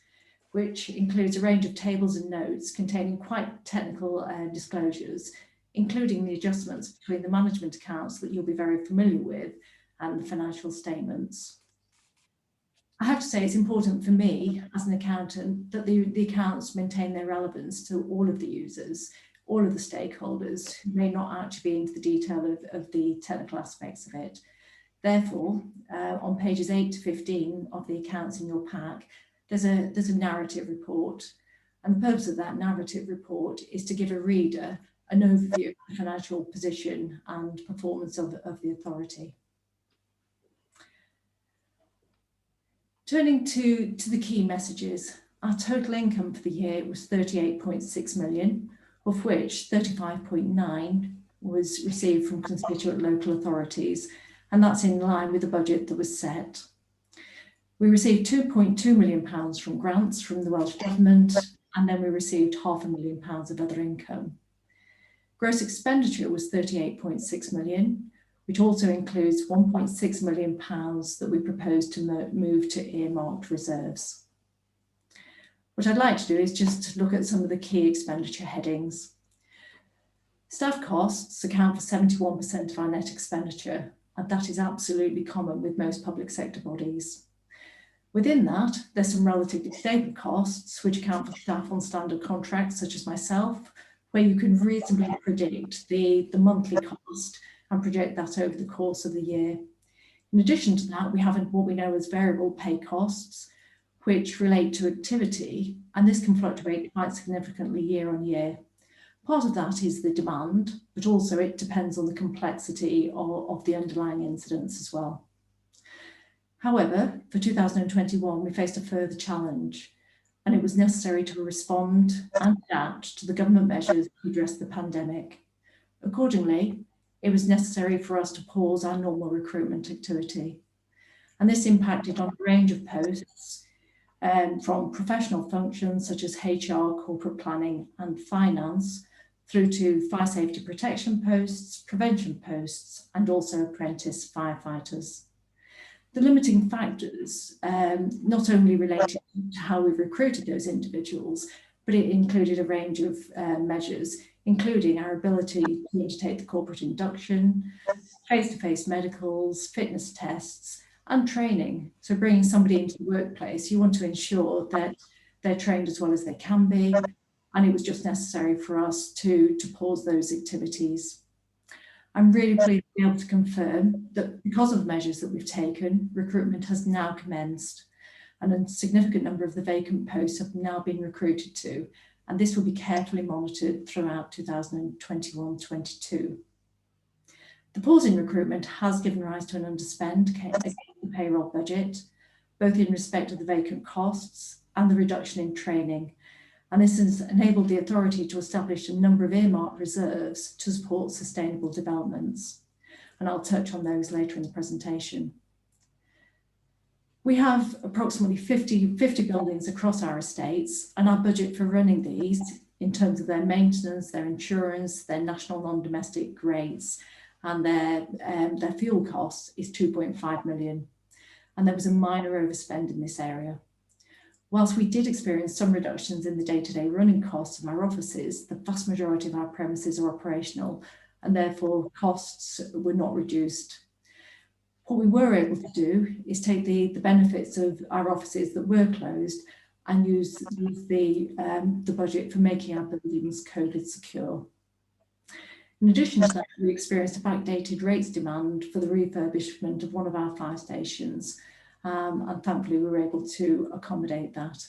which includes a range of tables and notes containing quite technical disclosures, including the adjustments between the management accounts that you'll be very familiar with and the financial statements. I have to say it's important for me as an accountant that the accounts maintain their relevance to all of the users, all of the stakeholders who may not actually be into the detail of the technical aspects of it. Therefore, on pages 8 to 15 of the accounts in your pack, there's a narrative report. And the purpose of that narrative report is to give a reader an overview of the financial position and performance of the authority. Turning to the key messages, our total income for the year was 38.6 million, of which 35.9 was received from constituent local authorities, and that's in line with the budget that was set. We received £2.2 million from grants from the Welsh Government, and then we received £500,000 of other income. Gross expenditure was 38.6 million, which also includes £1.6 million that we propose to move to earmarked reserves. What I'd like to do is just look at some of the key expenditure headings. Staff costs account for 71% of our net expenditure, and that is absolutely common with most public sector bodies. Within that, there's some relatively stable costs, which account for staff on standard contracts, such as myself, where you can reasonably predict the monthly cost and project that over the course of the year. In addition to that, we have what we know as variable pay costs, which relate to activity, and this can fluctuate quite significantly year on year. Part of that is the demand, but also it depends on the complexity of the underlying incidents as well. However, for 2021, we faced a further challenge, and it was necessary to respond and adapt to the government measures to address the pandemic. Accordingly, it was necessary for us to pause our normal recruitment activity. And this impacted on a range of posts, from professional functions such as HR, corporate planning and finance, through to fire safety protection posts, prevention posts, and also apprentice firefighters. The limiting factors not only related to how we recruited those individuals, but it included a range of measures, including our ability to undertake the corporate induction, face-to-face medicals, fitness tests, and training. So bringing somebody into the workplace, you want to ensure that they're trained as well as they can be, and it was just necessary for us to pause those activities. I'm really pleased to be able to confirm that because of the measures that we've taken, recruitment has now commenced, and a significant number of the vacant posts have now been recruited to, and this will be carefully monitored throughout 2021-22. The pause in recruitment has given rise to an underspend against the payroll budget, both in respect of the vacant costs and the reduction in training. And this has enabled the authority to establish a number of earmarked reserves to support sustainable developments. And I'll touch on those later in the presentation. We have approximately 50 buildings across our estates, and our budget for running these in terms of their maintenance, their insurance, their national non-domestic rates, and their fuel costs is 2.5 million. And there was a minor overspend in this area. Whilst we did experience some reductions in the day-to-day running costs of our offices, the vast majority of our premises are operational, and therefore costs were not reduced. What we were able to do is take the benefits of our offices that were closed and use the budget for making our buildings COVID secure. In addition to that, we experienced a backdated rates demand for the refurbishment of one of our fire stations, and thankfully we were able to accommodate that.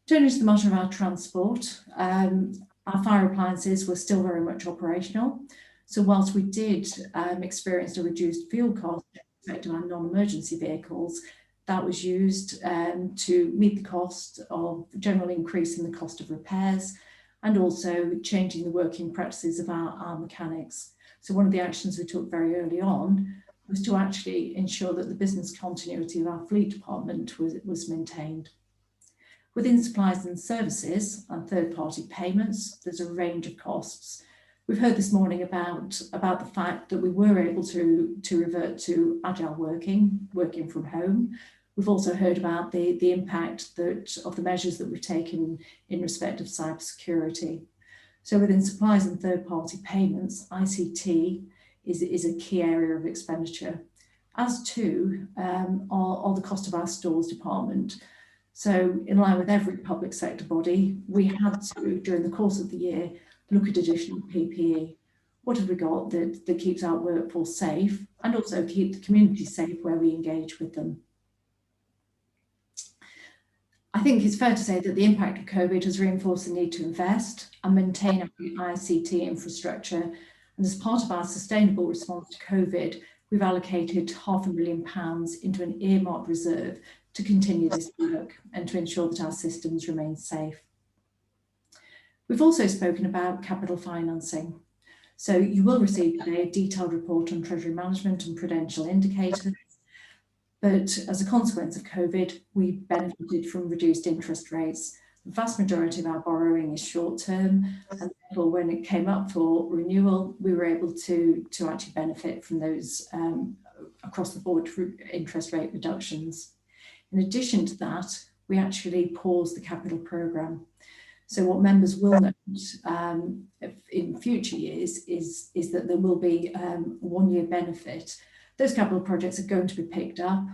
Turning to the matter of our transport, our fire appliances were still very much operational. So whilst we did experience a reduced fuel cost in respect to our non-emergency vehicles, that was used to meet the cost of general increase in the cost of repairs, and also changing the working practices of our mechanics. So one of the actions we took very early on was to actually ensure that the business continuity of our fleet department was maintained. Within supplies and services and third-party payments, there's a range of costs. We've heard this morning about the fact that we were able to revert to agile working from home. We've also heard about the impact of the measures that we've taken in respect of cybersecurity. So within supplies and third-party payments, ICT is a key area of expenditure, as too are the cost of our stores department. So in line with every public sector body, we had to, during the course of the year, look at additional PPE. What have we got that keeps our workforce safe and also keep the community safe where we engage with them? I think it's fair to say that the impact of COVID has reinforced the need to invest and maintain our ICT infrastructure. And as part of our sustainable response to COVID, we've allocated £500,000 into an earmarked reserve to continue this work and to ensure that our systems remain safe. We've also spoken about capital financing. So you will receive today a detailed report on treasury management and prudential indicators. But as a consequence of COVID, we benefited from reduced interest rates. The vast majority of our borrowing is short term, and therefore when it came up for renewal, we were able to actually benefit from those across the board interest rate reductions. In addition to that, we actually paused the capital programme. So what members will note in future years is that there will be a 1 year benefit. Those capital projects are going to be picked up.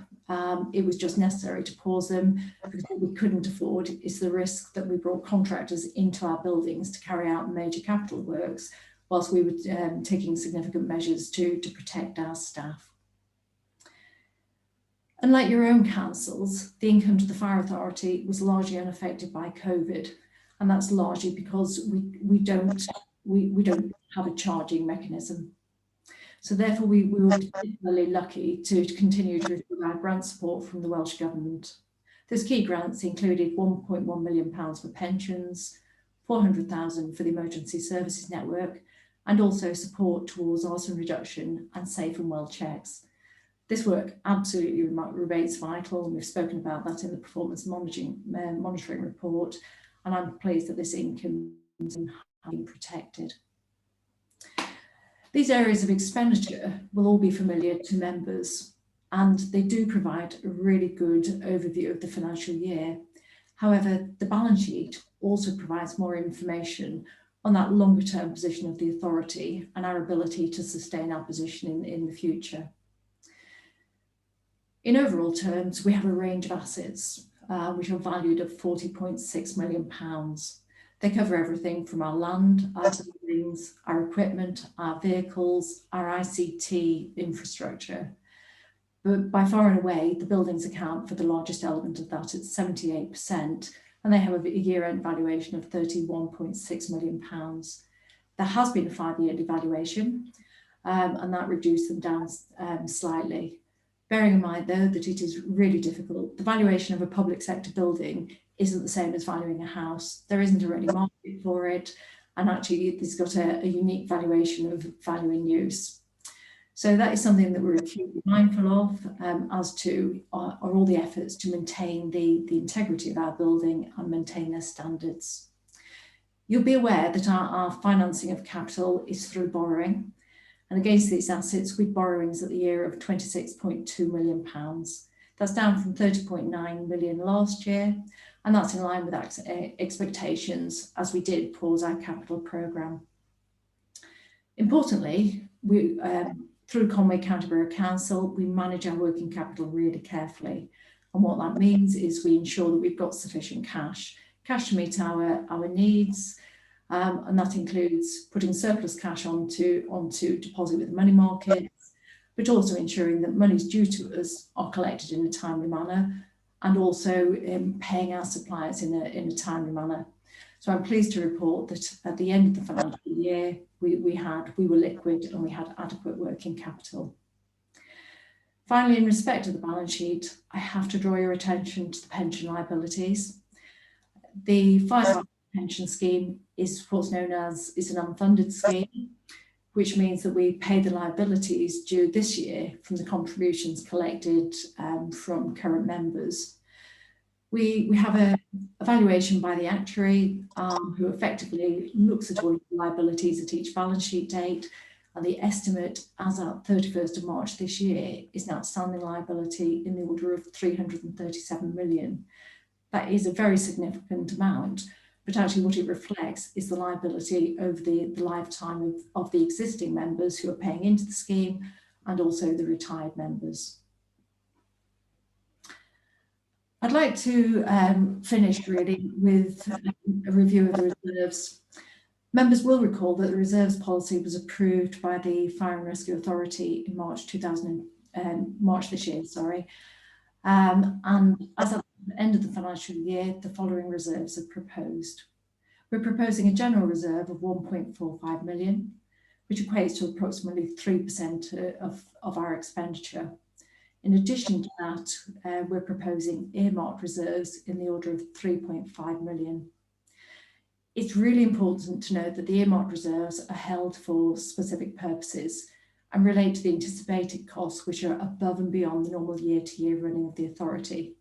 It was just necessary to pause them because what we couldn't afford is the risk that we brought contractors into our buildings to carry out major capital works whilst we were taking significant measures to protect our staff. Unlike your own councils, the income to the Fire Authority was largely unaffected by COVID, and that's largely because we don't have a charging mechanism. So therefore, we were particularly lucky to continue to receive our grant support from the Welsh Government. Those key grants included £1.1 million for pensions, £400,000 for the Emergency Services Network, and also support towards arson reduction and safe and well checks. This work absolutely remains vital, and we've spoken about that in the performance monitoring report, and I'm pleased that this income has been protected. These areas of expenditure will all be familiar to members, and they do provide a really good overview of the financial year. However, the balance sheet also provides more information on that longer term position of the authority and our ability to sustain our position in the future. In overall terms, we have a range of assets which are valued at £40.6 million. They cover everything from our land, our buildings, our equipment, our vehicles, our ICT infrastructure. But by far and away, the buildings account for the largest element of that at 78%, and they have a year-end valuation of £31.6 million. There has been a 5-year valuation, and that reduced them down slightly. Bearing in mind, though, that it is really difficult. The valuation of a public sector building isn't the same as valuing a house. There isn't a ready market for it, and actually it's got a unique valuation of value in use. So that is something that we're acutely mindful of as to are all the efforts to maintain the integrity of our building and maintain their standards. You'll be aware that our financing of capital is through borrowing, and against these assets with borrowings at the year of £26.2 million. That's down from 30.9 million last year, and that's in line with expectations as we did pause our capital programme. Importantly, we through Conway County Borough Council, we manage our working capital really carefully. And what that means is we ensure that we've got sufficient cash to meet our needs. And that includes putting surplus cash onto deposit with the money markets, but also ensuring that monies due to us are collected in a timely manner, and also paying our suppliers in a timely manner. So I'm pleased to report that at the end of the financial year, we were liquid and we had adequate working capital. Finally, in respect of the balance sheet, I have to draw your attention to the pension liabilities. The Fire Pension Scheme is what's known as an unfunded scheme, which means that we pay the liabilities due this year from the contributions collected from current members. We have a evaluation by the actuary who effectively looks at all the liabilities at each balance sheet date, and the estimate as at 31st of March this year is an outstanding liability in the order of 337 million. That is a very significant amount, but actually what it reflects is the liability over the lifetime of the existing members who are paying into the scheme, and also the retired members. I'd like to finish really with a review of the reserves. Members will recall that the reserves policy was approved by the Fire and Rescue Authority in March this year, and as at the end of the financial year, the following reserves are proposed. We're proposing a general reserve of 1.45 million, which equates to approximately 3% of our expenditure. In addition to that, we're proposing earmarked reserves in the order of 3.5 million. It's really important to note that the earmarked reserves are held for specific purposes and relate to the anticipated costs which are above and beyond the normal year-to-year running of the authority.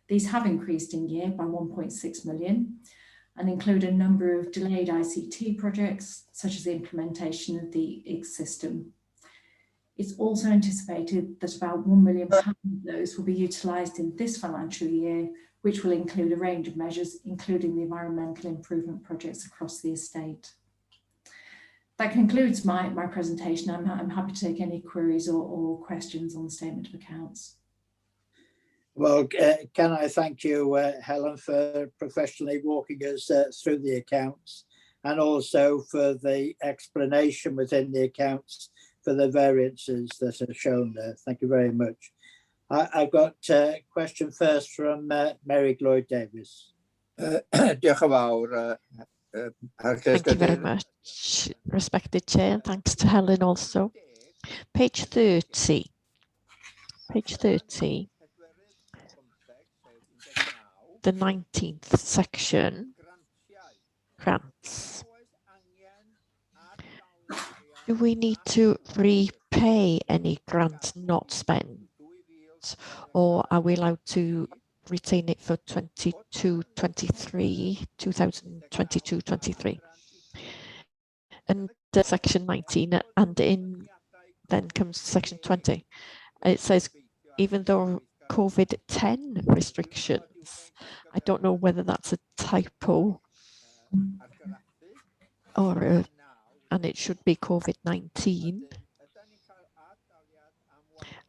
These have increased in year by 1.6 million and include a number of delayed ICT projects, such as the implementation of the IGS system. It's also anticipated that about £1 million of those will be utilised in this financial year, which will include a range of measures, including the environmental improvement projects across the estate. That concludes my presentation. I'm happy to take any queries or questions on the statement of accounts. Well, can I thank you, Helen, for professionally walking us through the accounts, and also for the explanation within the accounts for the variances that are shown there. Thank you very much. I've got a question first from Mary Lloyd Davis. Diolch yn fawr. Thank you very much, respected Chair, and thanks to Helen also. Page 30. Page 30. The 19th section, grants. Do we need to repay any grants not spent, or are we allowed to retain it for 2022-23? And section 19, and then comes section 20. It says, even though COVID-10 restrictions, I don't know whether that's a typo or and it should be COVID-19.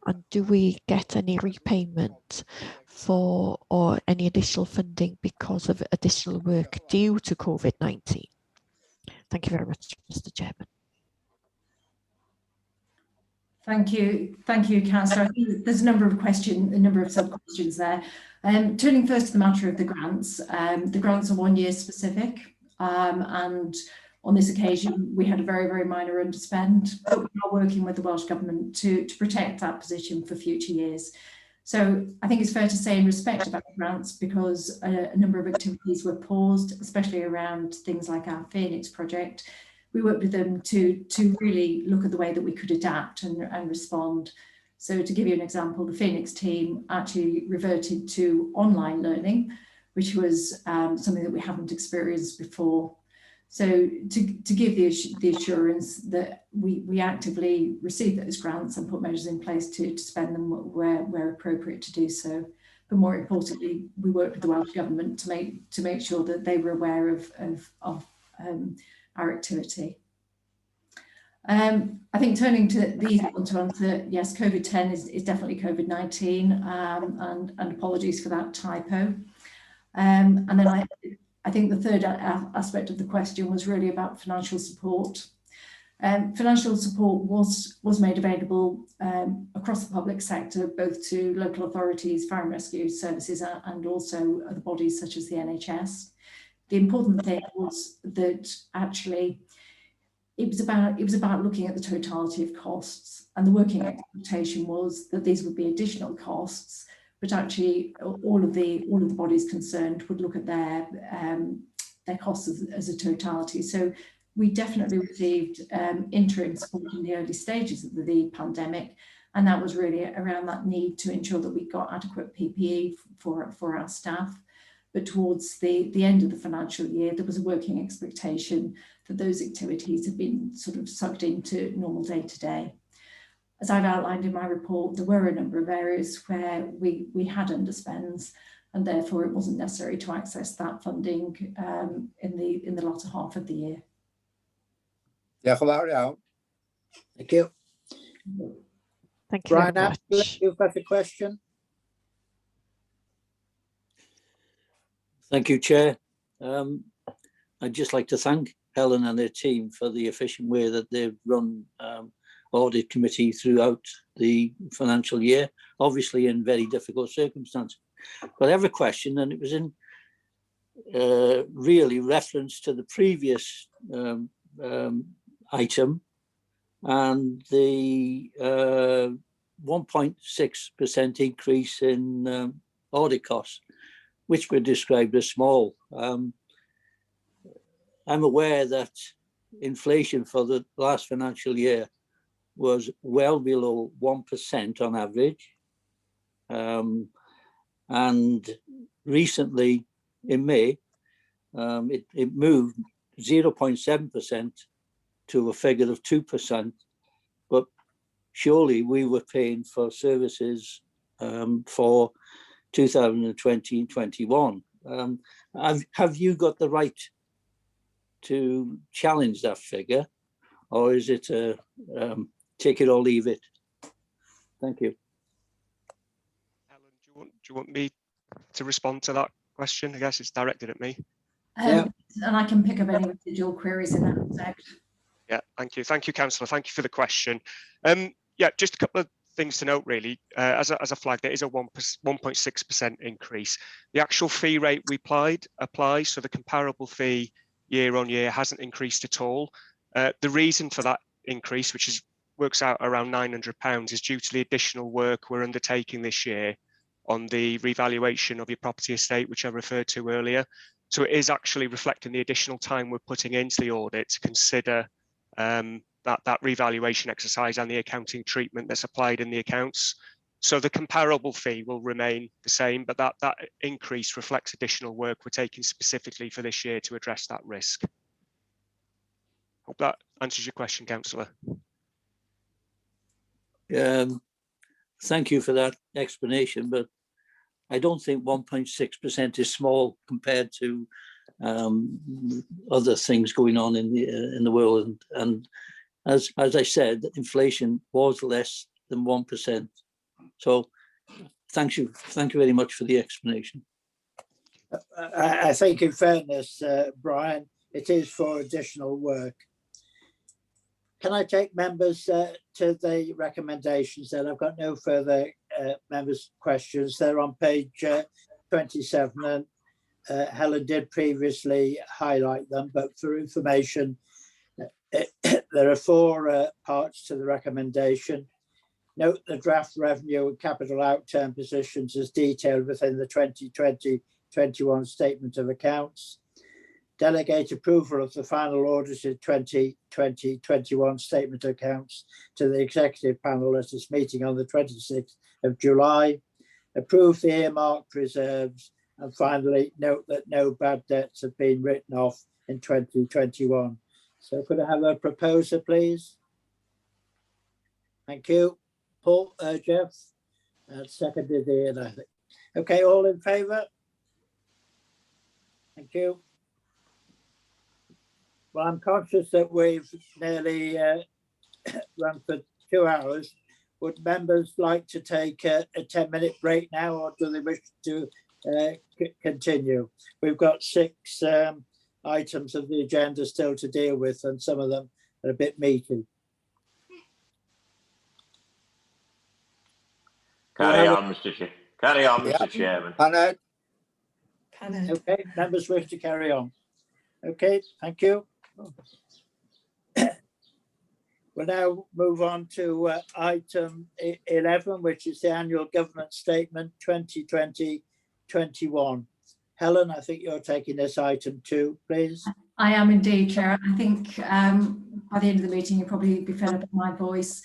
And do we get any repayment for or any additional funding because of additional work due to COVID-19? Thank you very much, Mr. Chairman. Thank you, Councillor. I think there's a number of sub-questions there. Turning first to the matter of the grants are 1 year specific, and on this occasion we had a very, very minor underspend, but we are working with the Welsh Government to protect that position for future years. So I think it's fair to say in respect about the grants, because a number of activities were paused, especially around things like our Phoenix project, we worked with them to really look at the way that we could adapt and respond. So to give you an example, the Phoenix team actually reverted to online learning, which was something that we haven't experienced before. So to give the assurance that we actively receive those grants and put measures in place to spend them where appropriate to do so. But more importantly, we work with the Welsh Government to make sure that they were aware of our activity. I think turning to the easy one to answer, yes, COVID-10 is definitely COVID-19, and apologies for that typo. And then I think the third aspect of the question was really about financial support. Financial support was made available across the public sector, both to local authorities, fire and rescue services, and also other bodies such as the NHS. The important thing was that actually it was about looking at the totality of costs, and the working expectation was that these would be additional costs, but actually all of the bodies concerned would look at their costs as a totality. So we definitely received interim support in the early stages of the pandemic, and that was really around that need to ensure that we got adequate PPE for our staff. But towards the end of the financial year, there was a working expectation that those activities had been sort of sucked into normal day-to-day. As I've outlined in my report, there were a number of areas where we had underspends, and therefore it wasn't necessary to access that funding in the latter half of the year. Diolch yn fawr iawn. Thank you. Thank you Brian, very much. you've got a question? Thank you, Chair. I'd just like to thank Helen and her team for the efficient way that they've run audit committee throughout the financial year, obviously in very difficult circumstances. But I have a question, and it was in really reference to the previous item and the 1.6% increase in audit costs, which were described as small. I'm aware that inflation for the last financial year was well below 1% on average. And recently in May, it moved 0.7% to a figure of 2%, but surely we were paying for services for 2020 and 21. Have you got the right to challenge that figure, or is it a take it or leave it? Thank you. Helen, do you want me to respond to that question? I guess it's directed at me. Yeah. And I can pick up any residual queries in that respect. Yeah, thank you, Councillor. Thank you for the question. Yeah, just a couple of things to note, really. As a flag, there is a 1.6% increase. The actual fee rate we applies, so the comparable fee year on year hasn't increased at all. The reason for that increase, which works out around £900, is due to the additional work we're undertaking this year on the revaluation of your property estate, which I referred to earlier. So it is actually reflecting the additional time we're putting into the audit to consider that revaluation exercise and the accounting treatment that's applied in the accounts. So the comparable fee will remain the same, but that increase reflects additional work we're taking specifically for this year to address that risk. Hope that answers your question, Councillor. Thank you for that explanation, but I don't think 1.6% is small compared to other things going on in the world. And as I said, inflation was less than 1%. So thank you very much for the explanation. I think in fairness, Brian, it is for additional work. Can I take members to the recommendations then? I've got no further members' questions. They're on page 27, and Helen did previously highlight them, but for information, there are 4 parts to the recommendation. Note the draft revenue and capital outturn positions as detailed within the 2020-21 statement of accounts. Delegate approval of the final audited 2020-21 statement of accounts to the executive panel at its meeting on the 26th of July. Approve the earmarked reserves. And finally, note that no bad debts have been written off in 2021. So could I have a proposer, please? Thank you. Paul, Jeff, seconded Ian, I think. Okay, all in favour? Thank you. Well, I'm conscious that we've nearly run for 2 hours. Would members like to take a 10-minute break now, or do they wish to continue? We've got 6 items of the agenda still to deal with, and some of them are a bit meaty. Carry on, Mr. Chair. Carry on, Mr. Chairman. Okay, members wish to carry on. Okay, thank you. We'll now move on to item 11, which is the annual governance statement 2020-21. Helen, I think you're taking this item too, please. I am indeed, Chair. I think by the end of the meeting, you'll probably be fed up with my voice.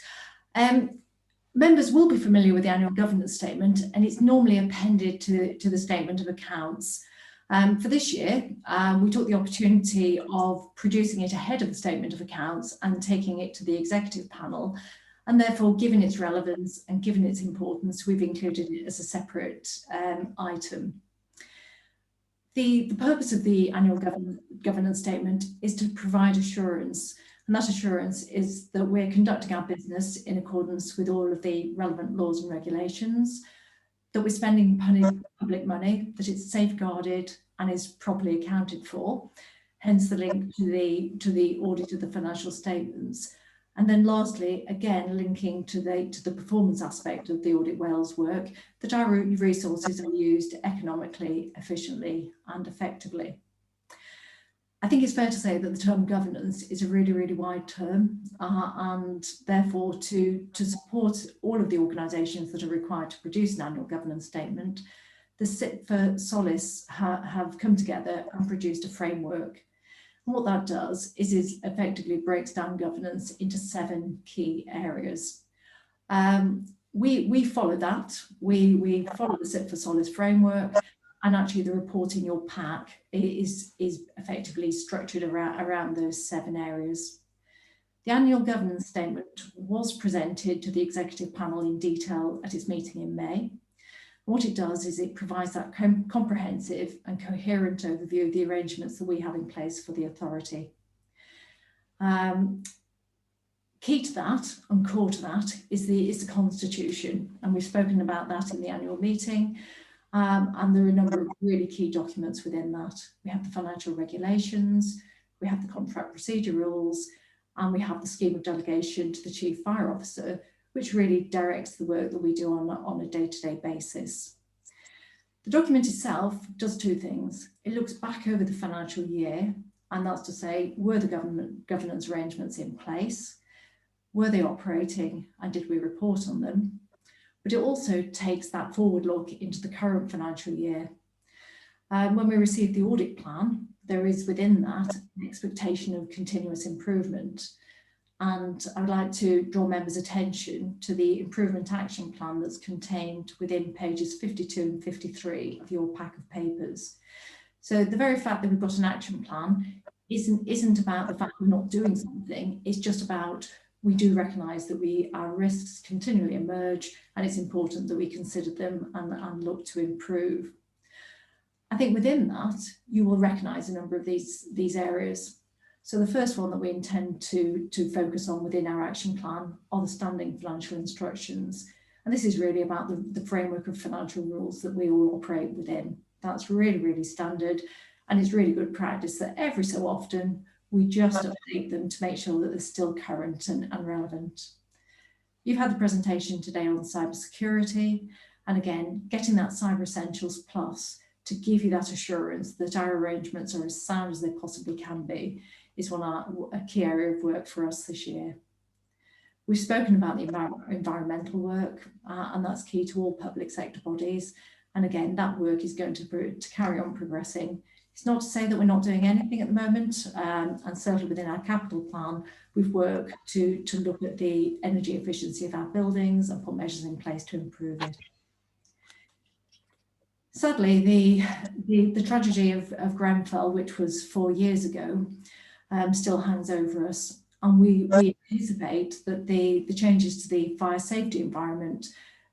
Members will be familiar with the annual governance statement, and it's normally appended to the statement of accounts. For this year, we took the opportunity of producing it ahead of the statement of accounts and taking it to the executive panel, and therefore, given its relevance and given its importance, we've included it as a separate item. The purpose of the annual governance statement is to provide assurance, and that assurance is that we're conducting our business in accordance with all of the relevant laws and regulations, that we're spending public money, that it's safeguarded and is properly accounted for, hence the link to the audit of the financial statements. And then lastly, again, linking to the performance aspect of the Audit Wales work, that our resources are used economically, efficiently and effectively. I think it's fair to say that the term governance is a really, really wide term, and therefore to support all of the organisations that are required to produce an annual governance statement, the SIT for Solace have come together and produced a framework. And what that does is effectively breaks down governance into 7 key areas. We follow that. We follow the SIT for Solace framework, and actually the report in your pack is effectively structured around those 7 areas. The annual governance statement was presented to the executive panel in detail at its meeting in May. What it does is it provides that comprehensive and coherent overview of the arrangements that we have in place for the authority. Key to that and core to that is the constitution, and we've spoken about that in the annual meeting, and there are a number of really key documents within that. We have the financial regulations, we have the contract procedure rules, and we have the scheme of delegation to the Chief Fire Officer, which really directs the work that we do on a day-to-day basis. The document itself does 2 things. It looks back over the financial year, and that's to say, were the governance arrangements in place? Were they operating, and did we report on them? But it also takes that forward look into the current financial year. When we receive the audit plan, there is within that an expectation of continuous improvement. And I would like to draw members' attention to the improvement action plan that's contained within pages 52 and 53 of your pack of papers. So the very fact that we've got an action plan isn't about the fact we're not doing something, it's just about we do recognise that our risks continually emerge, and it's important that we consider them and look to improve. I think within that, you will recognise a number of these areas. So the first one that we intend to focus on within our action plan are the standing financial instructions. And this is really about the framework of financial rules that we all operate within. That's really, really standard. And it's really good practice that every so often We just update them to make sure that they're still current and relevant. You've had the presentation today on cybersecurity, and again, getting that Cyber Essentials Plus to give you that assurance that our arrangements are as sound as they possibly can be is a key area of work for us this year. We've spoken about the environmental work, and that's key to all public sector bodies. And again, that work is going to carry on progressing. It's not to say that we're not doing anything at the moment, and certainly within our capital plan, we've worked to look at the energy efficiency of our buildings and put measures in place to improve it. Sadly, the tragedy of Grenfell, which was 4 years ago, still hangs over us. And we anticipate that the changes to the fire safety environment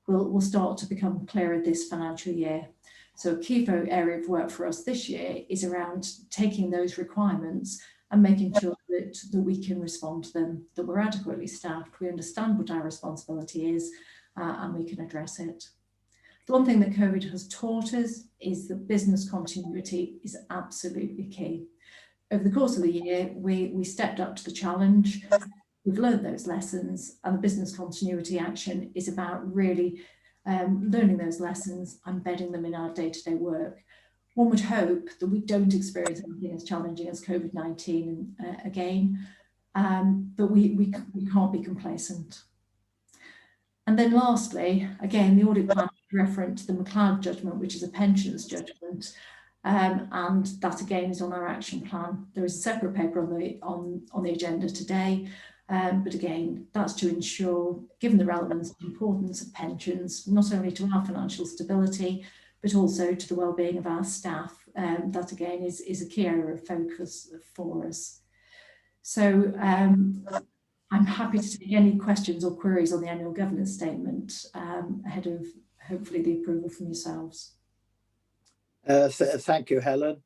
will start to become clearer this financial year. So a key area of work for us this year is around taking those requirements and making sure that we can respond to them, that we're adequately staffed, we understand what our responsibility is, and we can address it. The one thing that COVID has taught us is that business continuity is absolutely key. Over the course of the year, we stepped up to the challenge. We've learned those lessons, and the business continuity action is about really learning those lessons, embedding them in our day-to-day work. One would hope that we don't experience anything as challenging as COVID-19 again, but we can't be complacent. And then lastly, again, the audit plan referenced the McLeod judgment, which is a pensions judgment. And that again is on our action plan. There is a separate paper on the agenda today, but again, that's to ensure, given the relevance and importance of pensions, not only to our financial stability, but also to the well-being of our staff. That again is a key area of focus for us. So I'm happy to take any questions or queries on the annual governance statement ahead of hopefully the approval from yourselves. Thank you, Helen.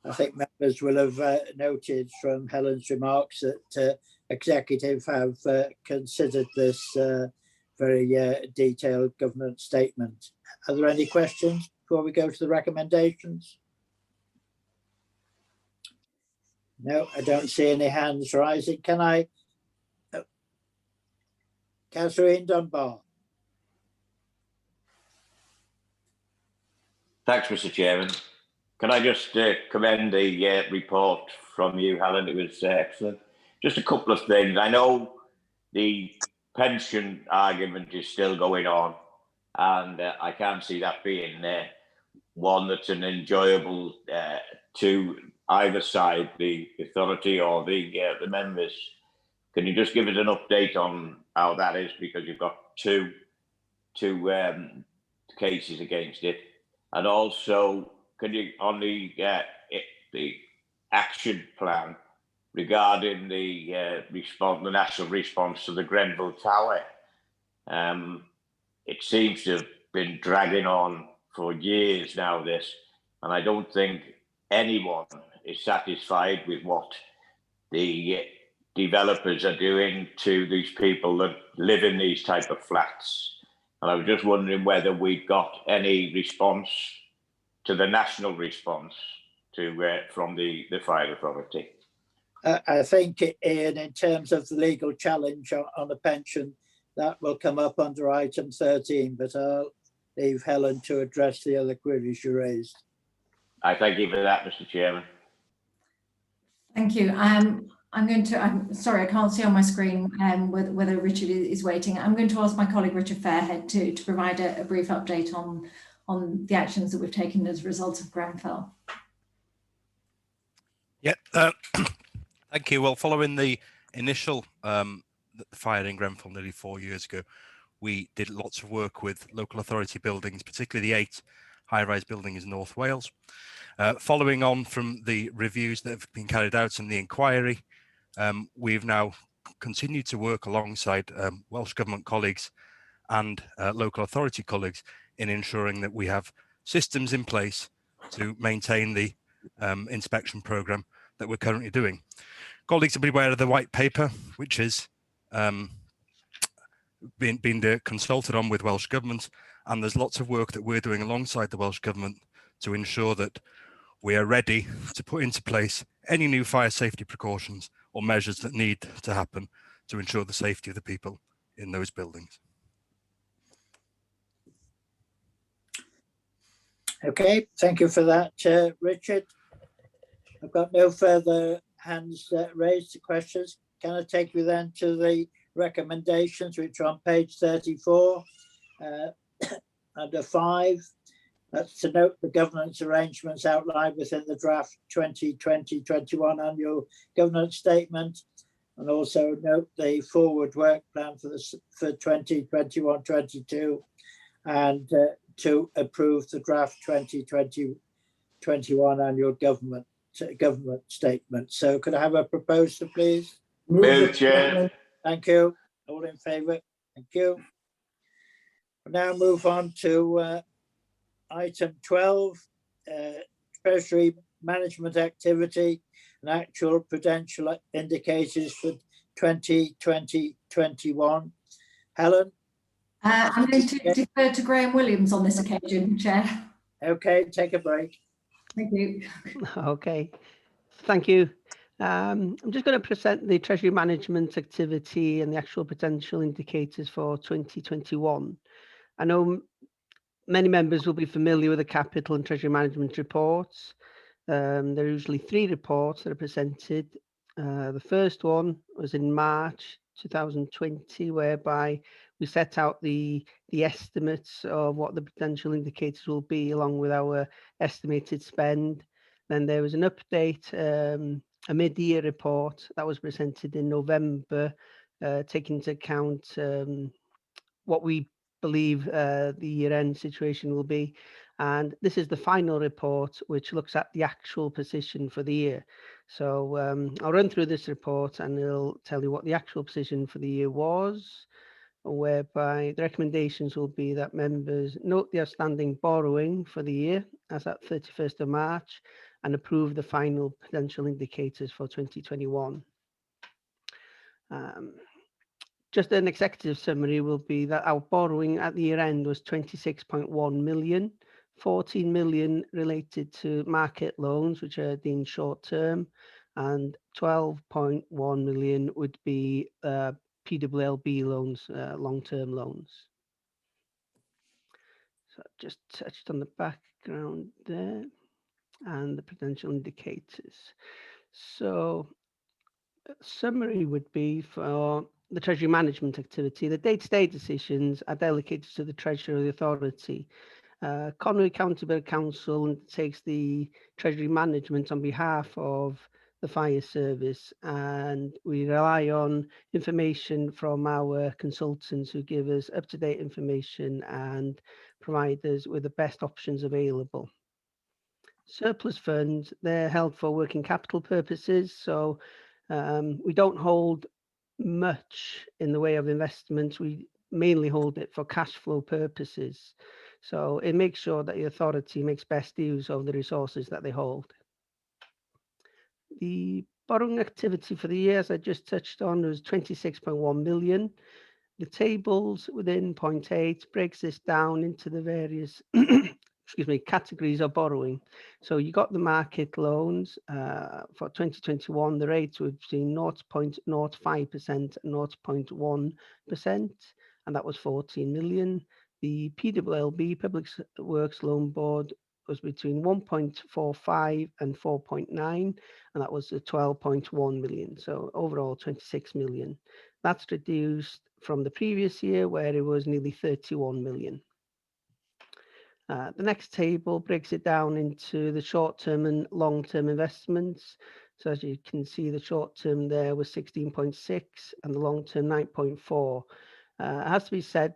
I think members will have noted from Helen's remarks that executive have considered this very detailed governance statement. Are there any questions before we go to the recommendations? No, I don't see any hands rising. Can I? Councillor Dunbar. Thanks, Mr. Chairman. Can I just commend the report from you, Helen? It was excellent. Just a couple of things. I know the pension argument is still going on, and I can't see that being one that's an enjoyable to either side, the authority or the members. Can you just give us an update on how that is? Because you've got two cases against it. And also, can you, on the action plan regarding the national response to the Grenfell Tower, it seems to have been dragging on for years now, this, and I don't think anyone is satisfied with what the developers are doing to these people that live in these type of flats. And I was just wondering whether we've got any response to the national response to from the fire authority. I think, Ian, in terms of the legal challenge on the pension, that will come up under item 13, but I'll leave Helen to address the other queries you raised. I thank you for that, Mr. Chairman. Thank you. I'm sorry, I can't see on my screen whether Richard is waiting. I'm going to ask my colleague Richard Fairhead to provide a brief update on the actions that we've taken as a result of Grenfell. Yeah, thank you. Well, following the initial fire in Grenfell nearly 4 years ago, we did lots of work with local authority buildings, particularly the 8 high-rise buildings in North Wales. Following on from the reviews that have been carried out and the inquiry, we've now continued to work alongside Welsh Government colleagues and local authority colleagues in ensuring that we have systems in place to maintain the inspection programme that we're currently doing. Colleagues will be aware of the white paper, which is been consulted on with Welsh Government, and there's lots of work that we're doing alongside the Welsh Government to ensure that we are ready to put into place any new fire safety precautions or measures that need to happen to ensure the safety of the people in those buildings. Okay, thank you for that, Richard. I've got no further hands raised to questions. Can I take you then to the recommendations, which are on page 34, under 5. That's to note the governance arrangements outlined within the draft 2020-21 annual governance statement, and also note the forward work plan for 2021-22, and to approve the draft 2020-21 annual government statement. So could I have a proposer, please? Move, Chair. Thank you. All in favour? Thank you. We'll now move on to item 12, Treasury management activity and actual prudential indicators for 2020-21. Helen? I'm going to defer to Graham Williams on this occasion, Chair. Okay, take a break. Thank you. Okay, thank you. I'm just going to present the Treasury management activity and the actual potential indicators for 2021. I know many members will be familiar with the capital and Treasury management reports. There are usually 3 reports that are presented. The first one was in March 2020, whereby we set out the estimates of what the potential indicators will be, along with our estimated spend. Then there was an update, a mid-year report that was presented in November, taking into account what we believe the year-end situation will be. And this is the final report, which looks at the actual position for the year. So I'll run through this report and it'll tell you what the actual position for the year was, whereby the recommendations will be that members note the outstanding borrowing for the year as at 31st of March and approve the final potential indicators for 2021. Just an executive summary will be that our borrowing at the year end was 26.1 million, 14 million related to market loans, which are deemed short term, and 12.1 million would be PWLB loans, long-term loans. So I've just touched on the background there and the potential indicators. So summary would be for the Treasury management activity. The day-to-day decisions are delegated to the Treasurer of the Authority. Conwy County Borough Council takes the Treasury management on behalf of the fire service, and we rely on information from our consultants who give us up-to-date information and provide us with the best options available. Surplus funds, they're held for working capital purposes, so we don't hold much in the way of investments. We mainly hold it for cash flow purposes. So it makes sure that the authority makes best use of the resources that they hold. The borrowing activity for the year, as I just touched on, was 26.1 million. The tables within point 8 breaks this down into the various categories of borrowing. So you got the market loans for 2021, the rates were between 0.05% and 0.1%, and that was 14 million. The PWLB, Public Works Loan Board, was between 1.45 and 4.9, and that was 12.1 million. So overall 26 million. That's reduced from the previous year where it was nearly 31 million. The next table breaks it down into the short-term and long-term investments. So as you can see, the short-term there was 16.6 and the long-term 9.4. It has to be said,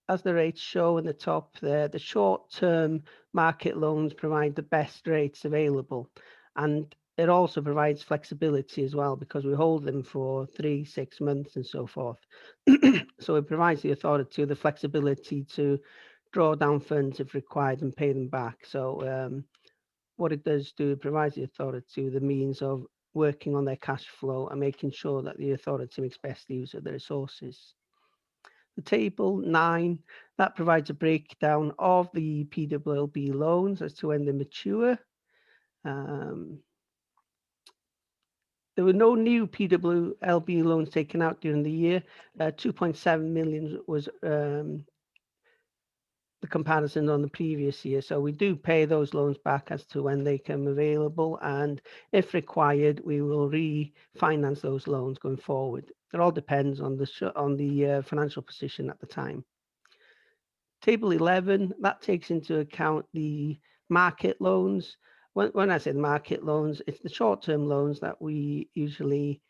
as the rates show in the top there, the short-term market loans provide the best rates available. And it also provides flexibility as well, because we hold them for 3, 6 months and so forth. So it provides the authority the flexibility to draw down funds if required and pay them back. So what it does do, it provides the authority the means of working on their cash flow and making sure that the authority makes best use of the resources. The table 9, that provides a breakdown of the PWLB loans as to when they mature. There were no new PWLB loans taken out during the year. 2.7 million was the comparison on the previous year. So we do pay those loans back as to when they come available, and if required, we will refinance those loans going forward. It all depends on the financial position at the time. Table 11, that takes into account the market loans. When I say market loans, it's the short-term loans that we usually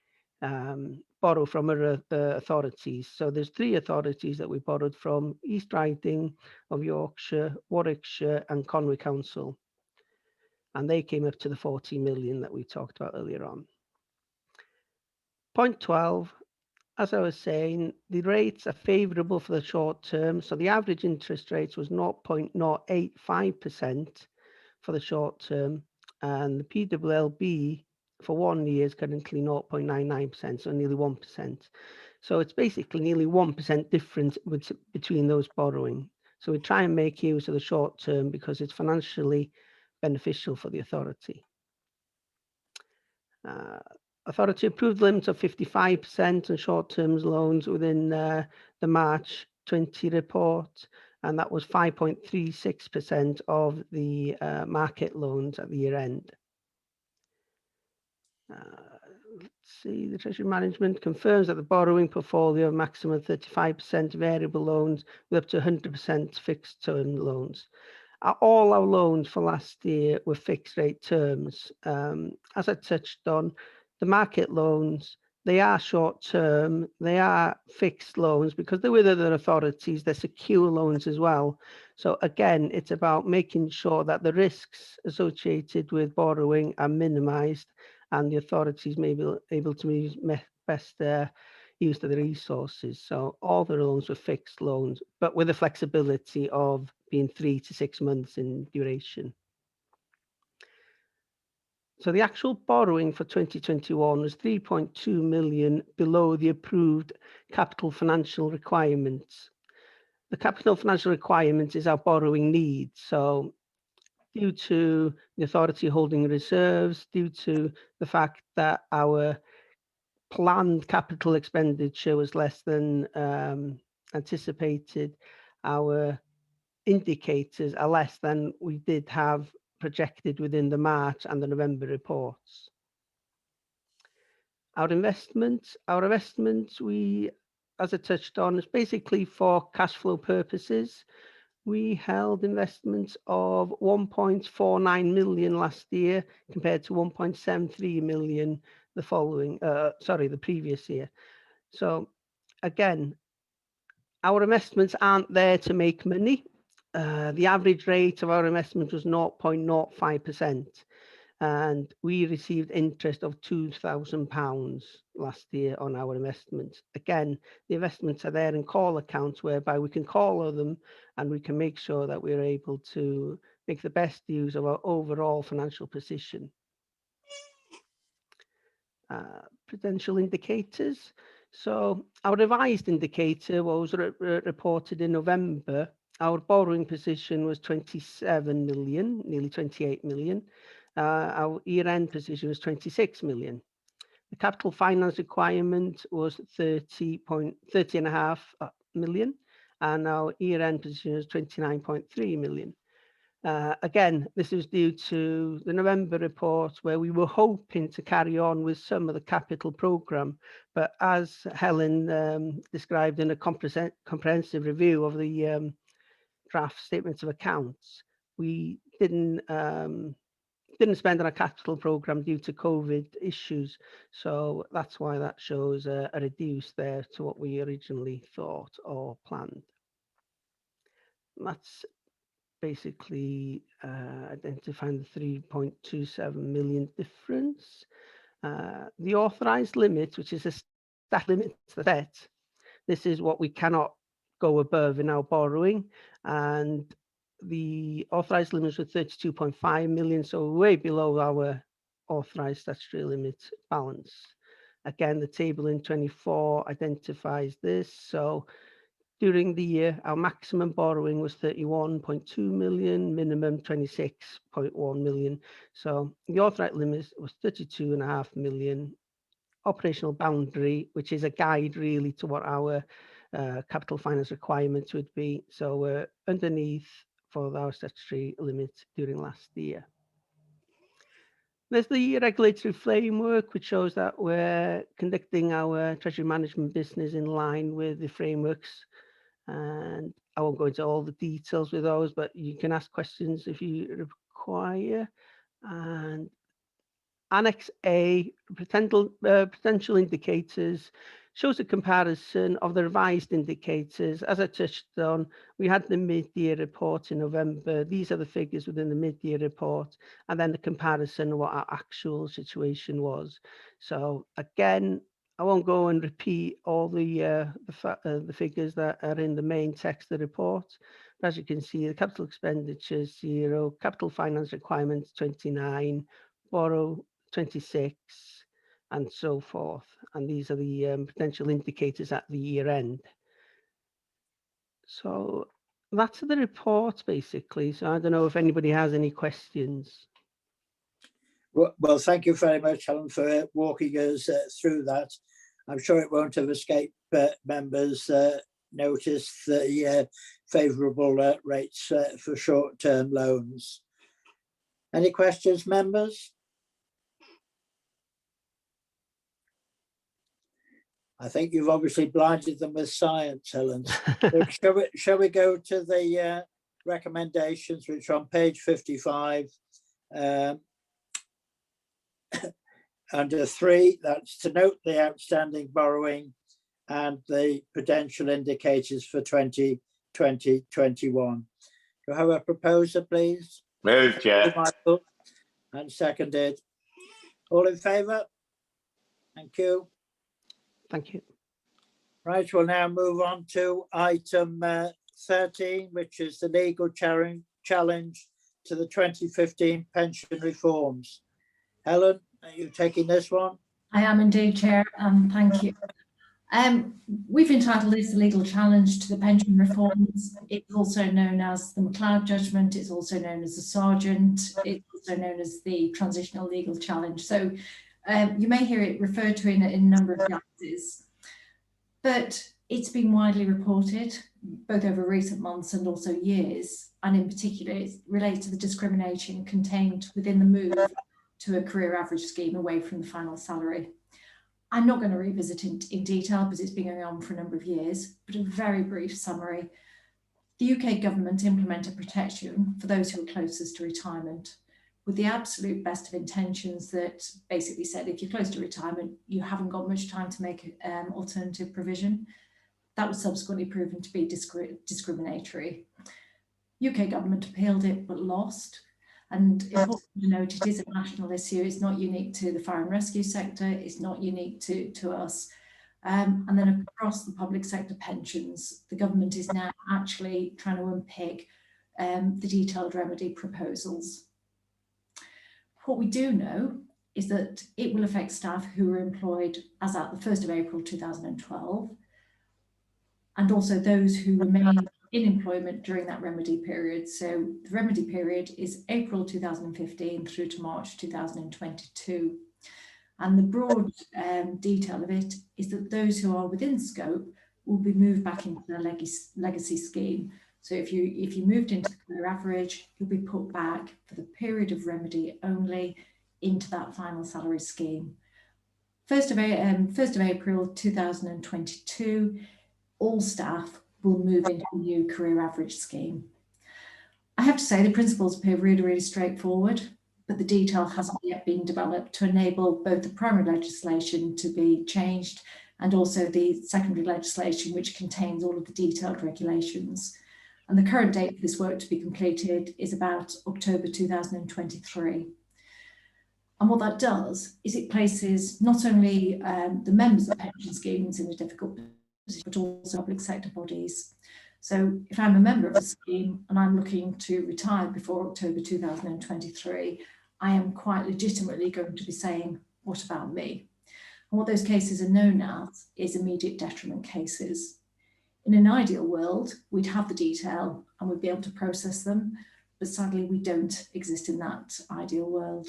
borrow from other authorities. So there's 3 authorities that we borrowed from: East Riding of Yorkshire, Warwickshire and Conwy Council. And they came up to the 40 million that we talked about earlier on. Point 12, as I was saying, the rates are favourable for the short term. So the average interest rate was 0.085% for the short term, and the PWLB for 1 year is currently 0.99%, so nearly 1%. So it's basically nearly 1% difference between those borrowing. So we try and make use of the short term because it's financially beneficial for the authority. Authority approved limits of 55% on short-term loans within the March 20 report, and that was 5.36% of the market loans at the year end. Let's see, the Treasury Management confirms that the borrowing portfolio of maximum 35% variable loans with up to 100% fixed term loans. All our loans for last year were fixed rate terms. As I touched on, the market loans, they are short term, they are fixed loans because they're with other authorities, they're secure loans as well. So again, it's about making sure that the risks associated with borrowing are minimized and the authorities may be able to best use of the resources. So all the loans were fixed loans, but with the flexibility of being 3 to 6 months in duration. So the actual borrowing for 2021 was 3.2 million below the approved capital financial requirements. The capital financial requirement is our borrowing needs. So due to the authority holding reserves, due to the fact that our planned capital expenditure was less than anticipated, our indicators are less than we did have projected within the March and the November reports. Our investments, we, as I touched on, is basically for cash flow purposes. We held investments of 1.49 million last year compared to 1.73 million the previous year. So again, our investments aren't there to make money. The average rate of our investment was 0.05%, and we received interest of £2,000 last year on our investments. Again, the investments are there in call accounts whereby we can call them and we can make sure that we're able to make the best use of our overall financial position. Prudential indicators. So our revised indicator was reported in November. Our borrowing position was 27 million, nearly 28 million. Our year-end position was 26 million. The capital finance requirement was 30.5 million, and our year-end position was 29.3 million. Again, this is due to the November report where we were hoping to carry on with some of the capital programme, but as Helen described in a comprehensive review of the draft statements of accounts, we didn't spend on a capital programme due to COVID issues. So that's why that shows a reduce there to what we originally thought or planned. That's basically identifying the 3.27 million difference. The authorised limit, which is a stat limit set, this is what we cannot go above in our borrowing, and the authorised limits were 32.5 million, so way below our authorised statutory limit balance. Again, the table in 24 identifies this. So during the year, our maximum borrowing was 31.2 million, minimum 26.1 million. So the authorised limit was 32.5 million, operational boundary, which is a guide really to what our capital finance requirements would be. So we're underneath for our statutory limit during last year. There's the regulatory framework, which shows that we're conducting our treasury management business in line with the frameworks. And I won't go into all the details with those, but you can ask questions if you require. And Annex A, potential indicators, shows a comparison of the revised indicators. As I touched on, we had the mid-year report in November. These are the figures within the mid-year report, and then the comparison of what our actual situation was. So again, I won't go and repeat all the figures that are in the main text of the report. But as you can see, the capital expenditure 0, capital finance requirements 29, borrow 26, and so forth. And these are the potential indicators at the year end. So that's the report basically. So I don't know if anybody has any questions. Well, thank you very much, Helen, for walking us through that. I'm sure it won't have escaped members notice the favourable rates for short-term loans. Any questions, members? I think you've obviously blinded them with science, Helen. So shall we go to the recommendations, which are on page 55. Under 3, that's to note the outstanding borrowing and the potential indicators for 2020-21. Do I have a proposer, please? Moved, Chair. Michael, and seconded. All in favour? Thank you. Thank you. Right, we'll now move on to item 13, which is the legal challenge to the 2015 pension reforms. Helen, are you taking this one? I am indeed, Chair, and thank you. We've entitled this the legal challenge to the pension reforms. It's also known as the McLeod judgment. It's also known as the Sargent. It's also known as the transitional legal challenge. So you may hear it referred to in a number of guises, but it's been widely reported both over recent months and also years, and in particular it relates to the discrimination contained within the move to a career average scheme away from the final salary. I'm not going to revisit it in detail because it's been going on for a number of years, but a very brief summary. The UK government implemented protection for those who are closest to retirement, with the absolute best of intentions that basically said if you're close to retirement, you haven't got much time to make alternative provision. That was subsequently proven to be discriminatory. UK government appealed it but lost. And important to note, it is a national issue. It's not unique to the fire and rescue sector. It's not unique to us. And then across the public sector pensions, the government is now actually trying to unpick the detailed remedy proposals. What we do know is that it will affect staff who were employed as at the 1st of April 2012, and also those who remain in employment during that remedy period. So the remedy period is April 2015 through to March 2022. And the broad detail of it is that those who are within scope will be moved back into the legacy scheme. So if you moved into the career average, you'll be put back for the period of remedy only into that final salary scheme. 1st of April 2022, all staff will move into the new career average scheme. I have to say the principles appear really, really straightforward, but the detail hasn't yet been developed to enable both the primary legislation to be changed and also the secondary legislation, which contains all of the detailed regulations. And the current date for this work to be completed is about October 2023. And what that does is it places not only the members of pension schemes in a difficult position, but also public sector bodies. So if I'm a member of a scheme and I'm looking to retire before October 2023, I am quite legitimately going to be saying, what about me? And what those cases are known as is immediate detriment cases. In an ideal world, we'd have the detail and we'd be able to process them, but sadly we don't exist in that ideal world.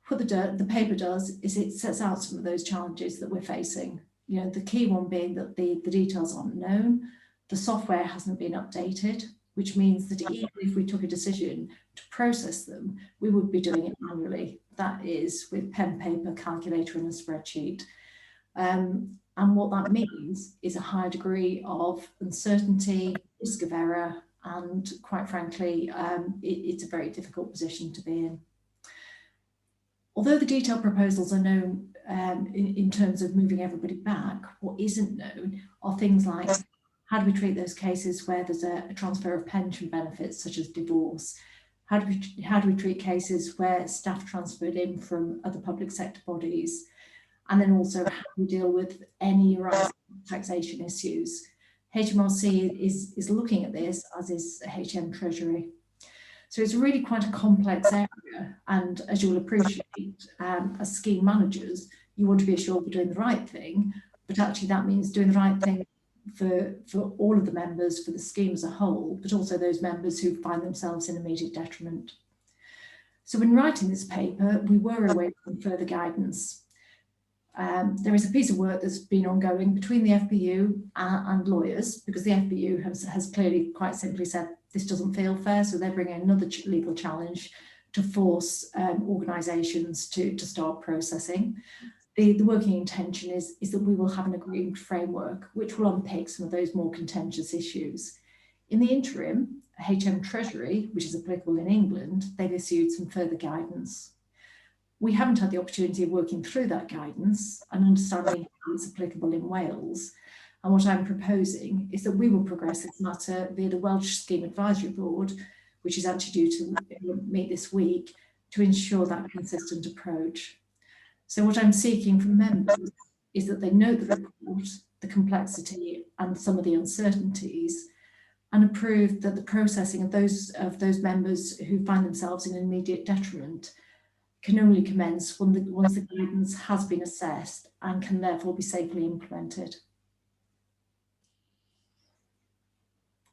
what the paper does is it sets out some of those challenges that we're facing. You know, the key one being that the details aren't known, the software hasn't been updated, which means that even if we took a decision to process them, we would be doing it manually. That is with pen, paper, calculator and a spreadsheet. And what that means is a high degree of uncertainty, risk of error, and quite frankly, it's a very difficult position to be in. Although the detailed proposals are known in terms of moving everybody back, what isn't known are things like how do we treat those cases where there's a transfer of pension benefits, such as divorce? How do we treat cases where staff transferred in from other public sector bodies? And then also how do we deal with any rising taxation issues? HMRC is looking at this, as is HM Treasury. So it's really quite a complex area. And as you'll appreciate, as scheme managers, you want to be assured we're doing the right thing, but actually that means doing the right thing for all of the members, for the scheme as a whole, but also those members who find themselves in immediate detriment. So when writing this paper, we were awaiting further guidance. There is a piece of work that's been ongoing between the FPU and lawyers, because the FPU has clearly quite simply said this doesn't feel fair, so they're bringing another legal challenge to force organisations to start processing. The working intention is that we will have an agreed framework which will unpick some of those more contentious issues. In the interim, HM Treasury, which is applicable in England, they've issued some further guidance. We haven't had the opportunity of working through that guidance and understanding how it's applicable in Wales. And what I'm proposing is that we will progress this matter via the Welsh Scheme Advisory Board, which is actually due to meet this week, to ensure that consistent approach. So what I'm seeking from members is that they know the report, the complexity and some of the uncertainties, and approve that the processing of those members who find themselves in immediate detriment can only commence once the guidance has been assessed and can therefore be safely implemented.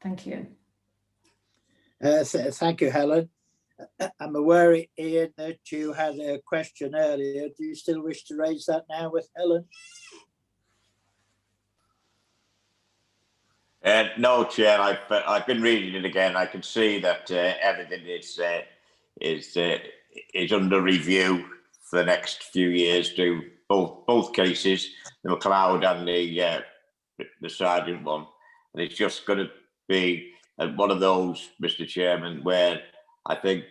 Thank you. Thank you, Helen. I'm aware, Ian, that you had a question earlier. Do you still wish to raise that now with Helen? No, Chair. I've been reading it again. I can see that everything is under review for the next few years. To both cases, the McLeod and the Sergeant one, and it's just going to be one of those, Mr. Chairman, where I think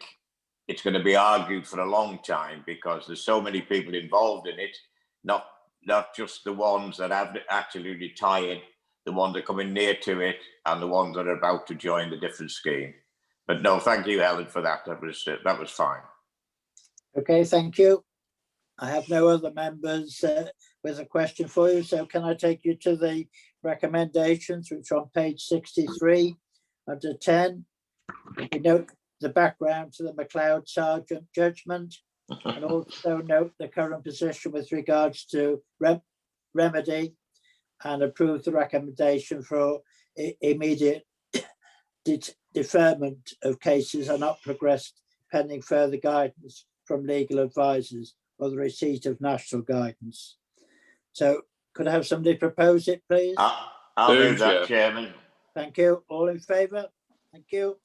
it's going to be argued for a long time because there's so many people involved in it, not just the ones that have actually retired, the ones that are coming near to it, and the ones that are about to join the different scheme. But no, thank you, Helen, for that. That was fine. Okay, thank you. I have no other members with a question for you, so can I take you to the recommendations, which are on page 63 under 10. We note the background to the McLeod Sergeant judgment, and also note the current position with regards to remedy, and approve the recommendation for immediate deferment of cases are not progressed pending further guidance from legal advisors or the receipt of national guidance. So could I have somebody propose it, please? I'll move that, Chairman. Thank you. All in favour? Thank you.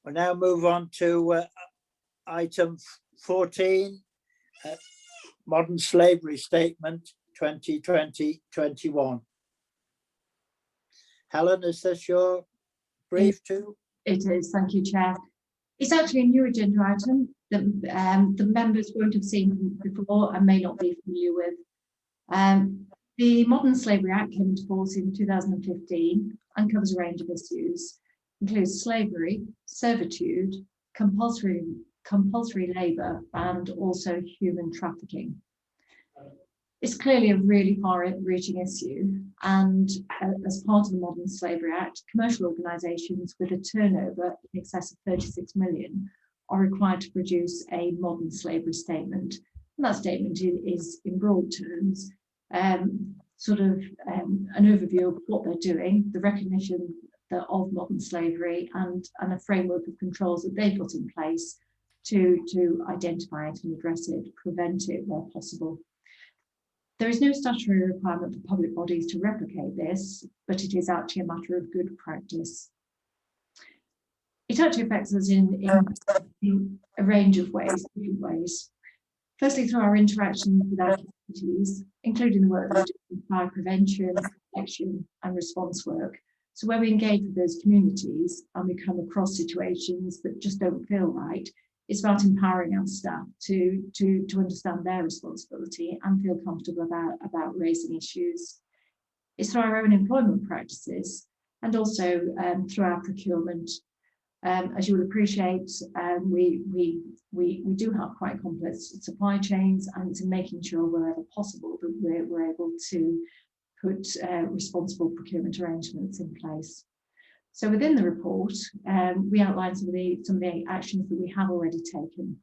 We'll now move on to item 14, Modern Slavery Statement 2020-21. Helen, is this your brief too? It is, thank you, Chair. It's actually a new agenda item that the members won't have seen before and may not be familiar with. The Modern Slavery Act came into force in 2015 and covers a range of issues, includes slavery, servitude, compulsory labour, and also human trafficking. It's clearly a really far-reaching issue, and as part of the Modern Slavery Act, commercial organisations with a turnover in excess of 36 million are required to produce a modern slavery statement. And that statement is, in broad terms, an overview of what they're doing, the recognition of modern slavery and a framework of controls that they've got in place to identify it and address it, prevent it where possible. There is no statutory requirement for public bodies to replicate this, but it is actually a matter of good practice. It actually affects us in a range of ways, different ways. Firstly, through our interactions with our communities, including the work that we do in fire prevention, protection and response work. So where we engage with those communities and we come across situations that just don't feel right, it's about empowering our staff to understand their responsibility and feel comfortable about raising issues. It's through our own employment practices and also through our procurement. As you will appreciate, we do have quite complex supply chains, and it's in making sure wherever possible that we're able to put responsible procurement arrangements in place. So within the report, we outline some of the actions that we have already taken.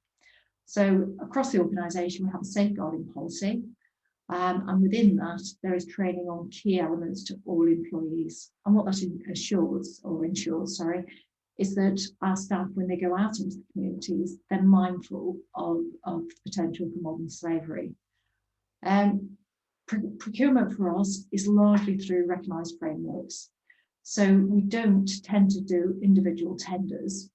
So across the organisation, we have a safeguarding policy, and within that, there is training on key elements to all employees. And what that ensures, is that our staff, when they go out into the communities, they're mindful of the potential for modern slavery. Procurement for us is largely through recognised frameworks. So we don't tend to do individual tenders.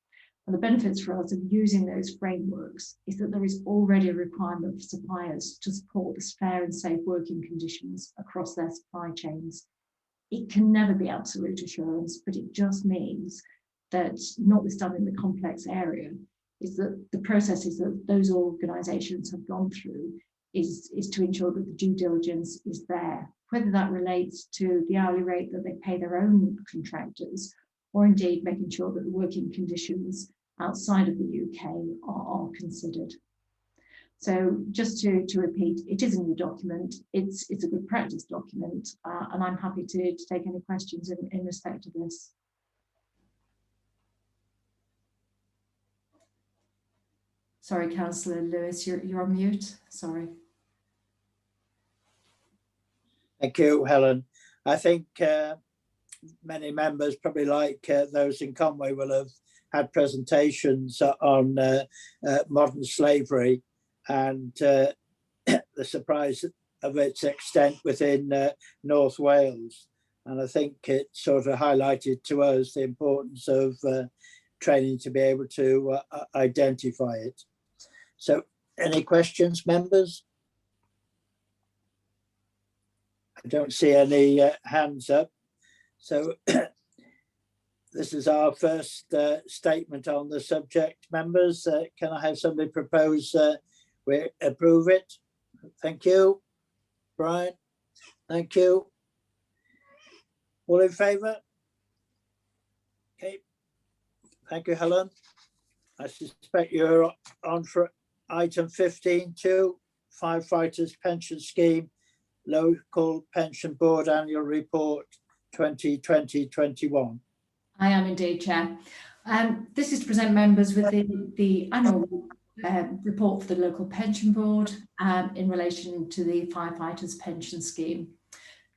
And the benefits for us of using those frameworks is that there is already a requirement for suppliers to support the fair and safe working conditions across their supply chains. It can never be absolute assurance, but it just means that, notwithstanding the complex area, is that the processes that those organisations have gone through is to ensure that the due diligence is there, whether that relates to the hourly rate that they pay their own contractors, or indeed making sure that the working conditions outside of the UK are considered. So just to repeat, it is a new document, it's a good practice document, and I'm happy to take any questions in respect of this. Sorry, Councillor Lewis, you're on mute, sorry. Thank you, Helen. I think many members, probably like those in Conway, will have had presentations on modern slavery and the surprise of its extent within North Wales. And I think it sort of highlighted to us the importance of training to be able to identify it. So any questions, members? I don't see any hands up. So this is our first statement on the subject, members. Can I have somebody propose we approve it? Thank you. Brian, thank you. All in favour? Okay. Thank you, Helen. I suspect you're on for item 15.2, Firefighters Pension Scheme, Local Pension Board Annual Report 2020-21. I am indeed, Chair. This is to present members with the annual report for the Local Pension Board in relation to the Firefighters Pension Scheme.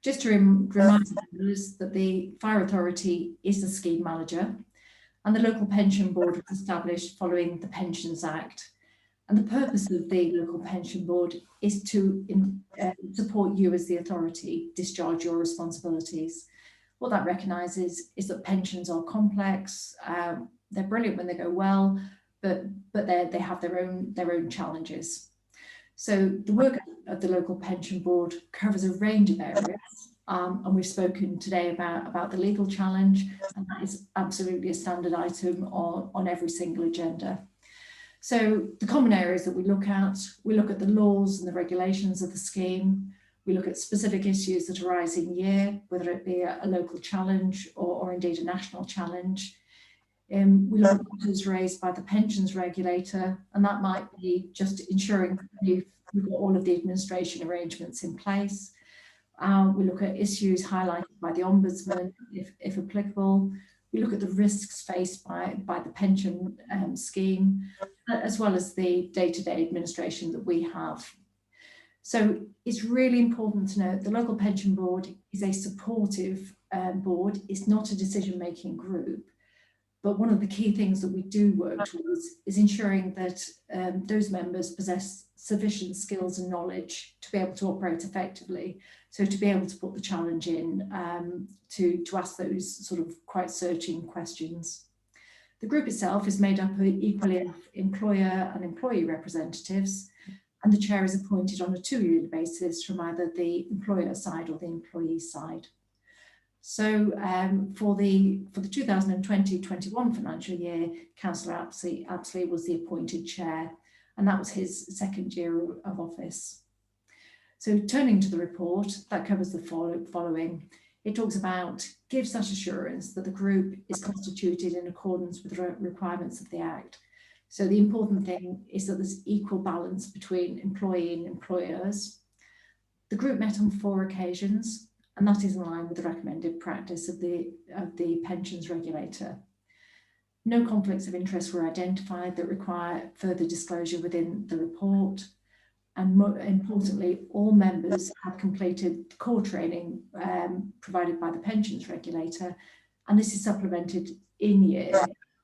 Just to remind members that the Fire Authority is the scheme manager, and the Local Pension Board was established following the Pensions Act. And the purpose of the Local Pension Board is to support you as the authority discharge your responsibilities. What that recognises is that pensions are complex. They're brilliant when they go well, but they have their own challenges. So the work of the Local Pension Board covers a range of areas, and we've spoken today about the legal challenge, and that is absolutely a standard item on every single agenda. So the common areas that we look at the laws and the regulations of the scheme. We look at specific issues that arise in year, whether it be a local challenge or indeed a national challenge. We look at matters raised by the pensions regulator, and that might be just ensuring you've got all of the administration arrangements in place. We look at issues highlighted by the Ombudsman, if applicable. We look at the risks faced by the pension scheme, as well as the day-to-day administration that we have. So it's really important to note the Local Pension Board is a supportive board is not a decision-making group, but one of the key things that we do work towards is ensuring that those members possess sufficient skills and knowledge to be able to operate effectively. So to be able to put the challenge in to ask those sort of quite searching questions. The group itself is made up equally of employer and employee representatives, and the chair is appointed on a 2-yearly basis from either the employer side or the employee side. So for the 2020-21 financial year, Councillor Apsley was the appointed chair, and that was his second year of office. So turning to the report, that covers the following. It talks about, gives that assurance that the group is constituted in accordance with the requirements of the Act. So the important thing is that there's equal balance between employee and employers. The group met on 4 occasions, and that is in line with the recommended practice of the pensions regulator. No conflicts of interest were identified that require further disclosure within the report. And more importantly, all members have completed core training provided by the pensions regulator, and this is supplemented in year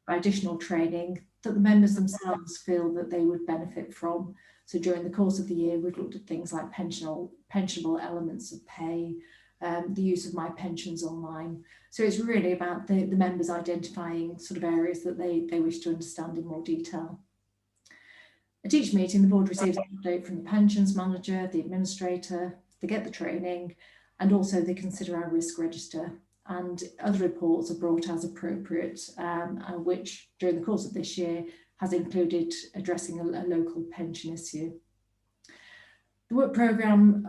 by additional training that the members themselves feel that they would benefit from. So during the course of the year, we've looked at things like pensionable elements of pay, the use of My Pensions Online. So it's really about the members identifying sort of areas that they wish to understand in more detail. At each meeting, the board receives an update from the pensions manager, the administrator, they get the training, and also they consider our risk register, and other reports are brought as appropriate, which during the course of this year has included addressing a local pension issue. The work programme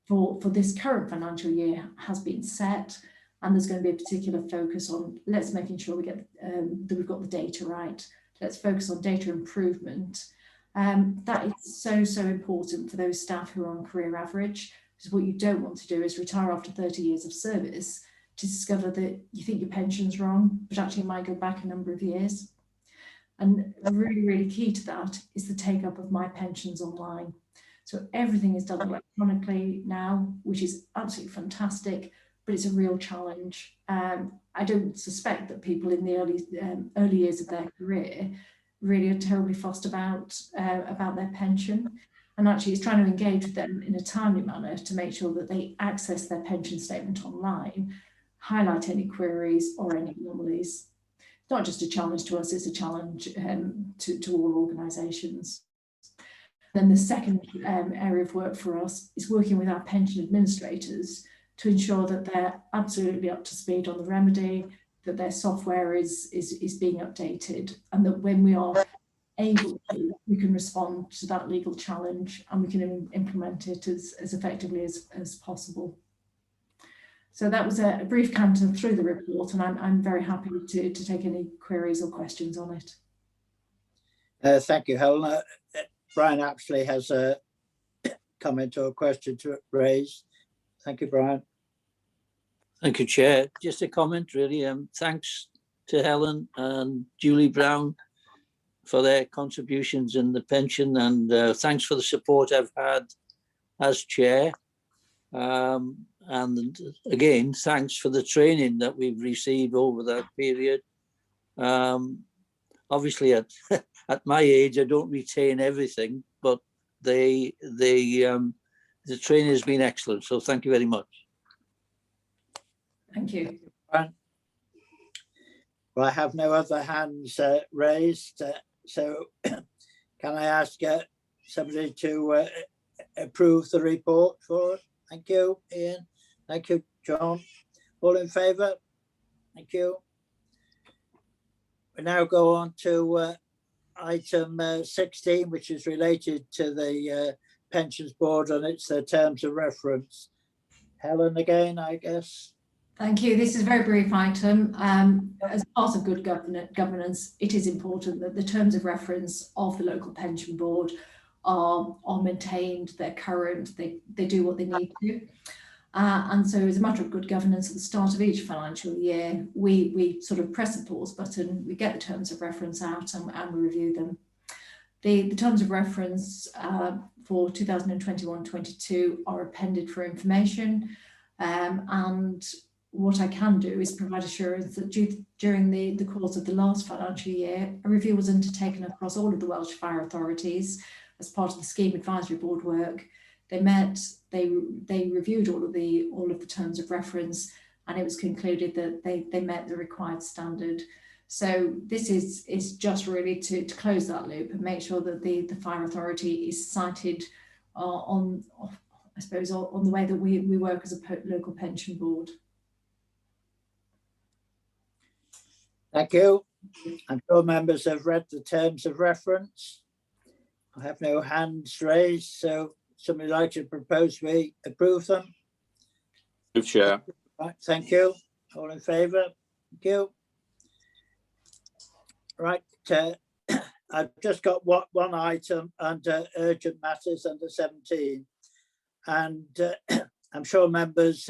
for this current financial year has been set, and there's going to be a particular focus on making sure we get that we've got the data right. Let's focus on data improvement. That is so important for those staff who are on career average, because what you don't want to do is retire after 30 years of service to discover that you think your pension's wrong, but actually it might go back a number of years. And really key to that is the take up of My Pensions Online. So everything is done electronically now, which is absolutely fantastic, but it's a real challenge. I don't suspect that people in the early years of their career really are terribly fussed about their pension, and actually it's trying to engage with them in a timely manner to make sure that they access their pension statement online, highlight any queries or any anomalies. It's not just a challenge to us, it's a challenge to all organisations. Then the second area of work for us is working with our pension administrators to ensure that they're absolutely up to speed on the remedy, that their software is being updated, and that when we are able to, we can respond to that legal challenge and we can implement it as effectively as possible. So that was a brief canter through the report, and I'm very happy to take any queries or questions on it. Thank you, Helen. Brian Apsley has a comment or a question to raise. Thank you, Brian. Thank you, Chair. Just a comment, really. Thanks to Helen and Julie Brown for their contributions in the pension, and thanks for the support I've had as Chair. And again, thanks for the training that we've received over that period. Obviously, at my age, I don't retain everything, but the training has been excellent. So thank you very much. Thank you. Well, I have no other hands raised. So can I ask somebody to approve the report for it? Thank you, Ian. Thank you, John. All in favour? Thank you. We now go on to item 16, which is related to the Pensions Board and its terms of reference. Helen again, I guess. Thank you. This is a very brief item. As part of good governance, it is important that the terms of reference of the local pension board are maintained, they're current, they do what they need to. And so as a matter of good governance, at the start of each financial year, we sort of press the pause button, we get the terms of reference out and we review them. The terms of reference for 2021-22 are appended for information, and what I can do is provide assurance that during the course of the last financial year, a review was undertaken across all of the Welsh Fire authorities as part of the Scheme Advisory Board work. They met, they reviewed all of the terms of reference, and it was concluded that they met the required standard. So this is just really to close that loop and make sure that the fire authority is cited on I suppose on the way that we work as a local pension board. Thank you. I'm sure members have read the terms of reference. I have no hands raised, so somebody like to propose we approve them? Move, Chair. Right, thank you. All in favour? Thank you. Right, I've just got one item under urgent matters under 17, and I'm sure members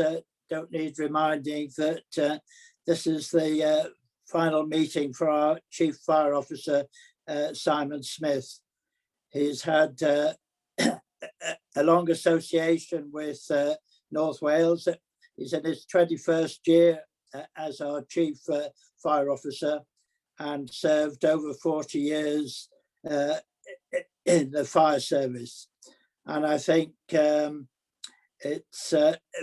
don't need reminding that this is the final meeting for our Chief Fire Officer, Simon Smith. He's had a long association with North Wales. He's in his 21st year as our Chief Fire Officer and served over 40 years in the fire service. And I think it's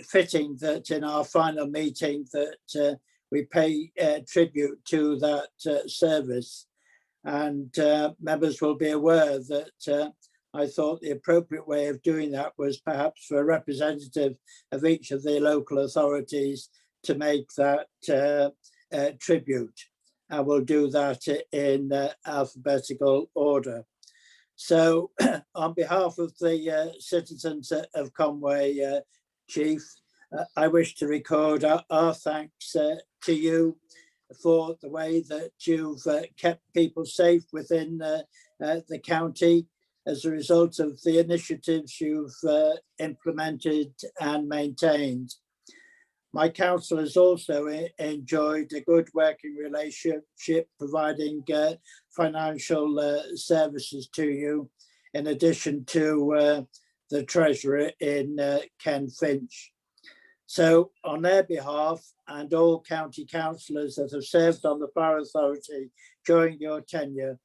fitting that in our final meeting that we pay tribute to that service. And members will be aware that I thought the appropriate way of doing that was perhaps for a representative of each of the local authorities to make that tribute. And we'll do that in alphabetical order. So on behalf of the citizens of Conway, Chief, I wish to record our thanks to you for the way that you've kept people safe within the county as a result of the initiatives you've implemented and maintained. My council has also enjoyed a good working relationship, providing financial services to you, in addition to the Treasurer in Ken Finch. So on their behalf and all county councillors that have served on the Fire Authority during your tenure,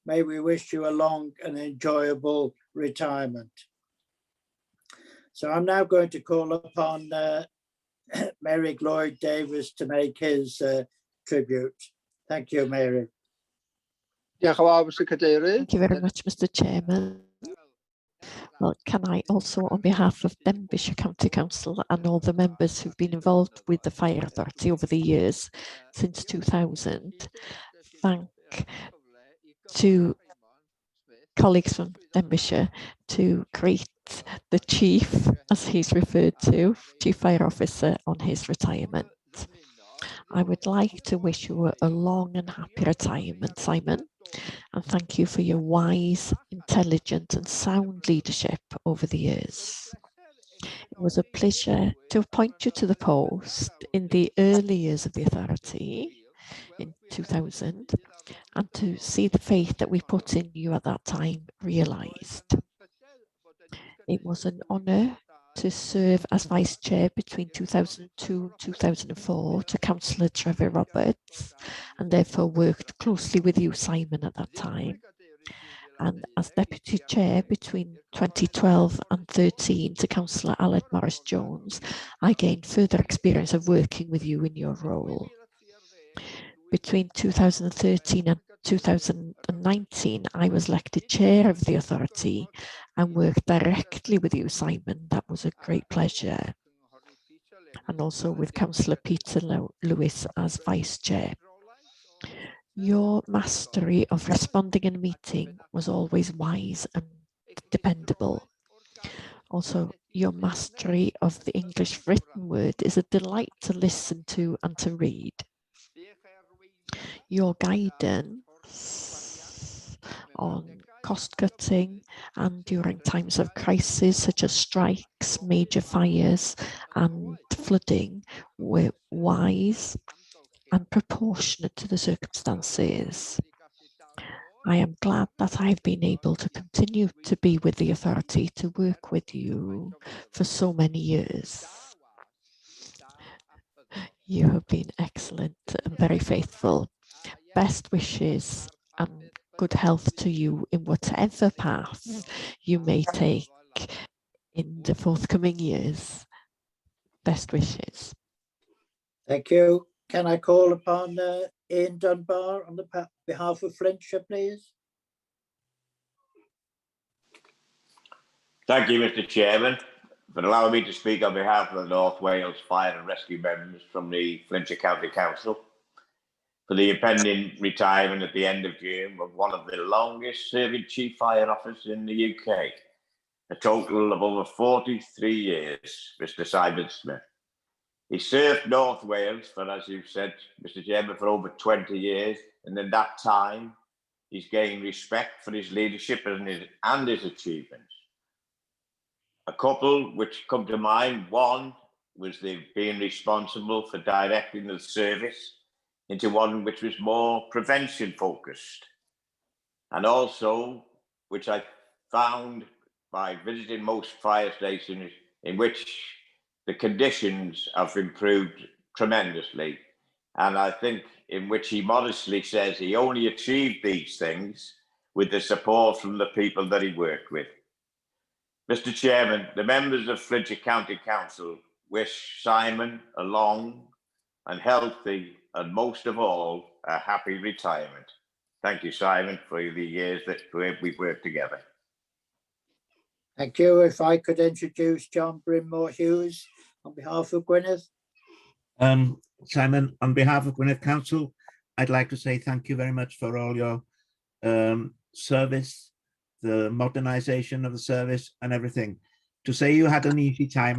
may we wish you a long and enjoyable retirement. So I'm now going to call upon Mary Lloyd Davis to make his tribute. Thank you, Mary. Thank you very much, Mr. Chairman. Well, can I also, on behalf of Denbighshire County Council and all the members who've been involved with the Fire Authority over the years since 2000, thank to colleagues from Denbighshire to greet the Chief, as he's referred to, Chief Fire Officer, on his retirement. I would like to wish you a long and happy retirement, Simon, and thank you for your wise, intelligent and sound leadership over the years. It was a pleasure to appoint you to the post in the early years of the authority in 2000 and to see the faith that we put in you at that time realised. It was an honour to serve as Vice Chair between 2002 and 2004 to Councillor Trevor Roberts, and therefore worked closely with you, Simon, at that time. And as Deputy Chair between 2012 and 13 to Councillor Aled Morris-Jones, I gained further experience of working with you in your role. Between 2013 and 2019, I was elected Chair of the Authority and worked directly with you, Simon. That was a great pleasure. And also with Councillor Peter Lewis as Vice Chair. Your mastery of responding in a meeting was always wise and dependable. Also, your mastery of the English written word is a delight to listen to and to read. Your guidance on cost cutting and during times of crisis such as strikes, major fires and flooding were wise and proportionate to the circumstances. I am glad that I've been able to continue to be with the authority to work with you for so many years. You have been excellent and very faithful. Best wishes and good health to you in whatever path you may take in the forthcoming years. Best wishes. Thank you. Can I call upon Ian Dunbar on the behalf of Flintshire, please? Thank you, Mr. Chairman, for allowing me to speak on behalf of the North Wales Fire and Rescue members from the Flintshire County Council for the impending retirement at the end of June of one of the longest serving chief fire officers in the UK, a total of over 43 years, Mr. Simon Smith. He served North Wales for, as you've said, Mr. Chairman, for over 20 years, and in that time, he's gained respect for his leadership and his achievements. A couple which come to mind, one was being responsible for directing the service into one which was more prevention focused. And also, which I found by visiting most fire stations, in which the conditions have improved tremendously. And I think in which he modestly says he only achieved these things with the support from the people that he worked with. Mr. Chairman, the members of Flintshire County Council wish Simon a long and healthy, and most of all, a happy retirement. Thank you, Simon, for the years that we've worked together. Thank you. If I could introduce John Brinmore Hughes on behalf of Gwynedd. Simon, on behalf of Gwynedd Council, I'd like to say thank you very much for all your service, the modernisation of the service and everything. To say you had an easy time,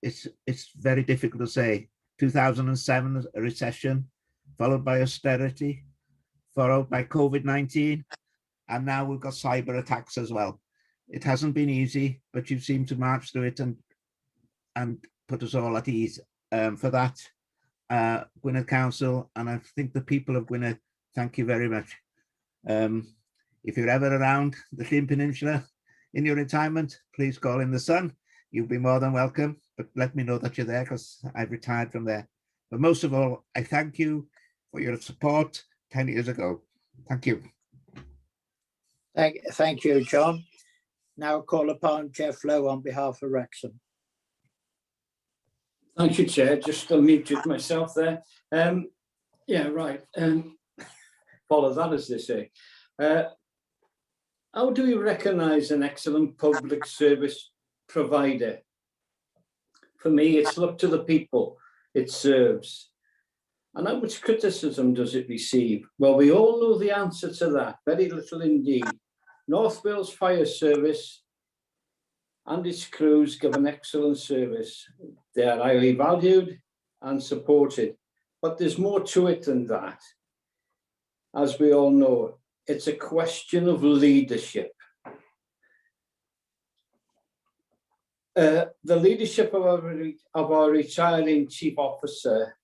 it's very difficult to say. 2007, a recession, followed by austerity, followed by COVID-19, and now we've got cyber attacks as well. It hasn't been easy, but you seem to march through it and put us all at ease. For that, Gwynedd Council, and I think the people of Gwynedd, thank you very much. If you're ever around the Llŷn Peninsula in your retirement, please call in the sun. You'll be more than welcome, but let me know that you're there because I've retired from there. But most of all, I thank you for your support 10 years ago. Thank you. Thank you, John. Now call upon Jeff Lowe on behalf of Wrexham. Thank you, Chair. Just unmuted myself there. Yeah, right. Follow that, as they say. How do we recognise an excellent public service provider? For me, it's look to the people it serves. And how much criticism does it receive? Well, we all know the answer to that, very little indeed. North Wales Fire Service and its crews give an excellent service. They are highly valued and supported, but there's more to it than that. As we all know, it's a question of leadership. The leadership of our retiring chief officer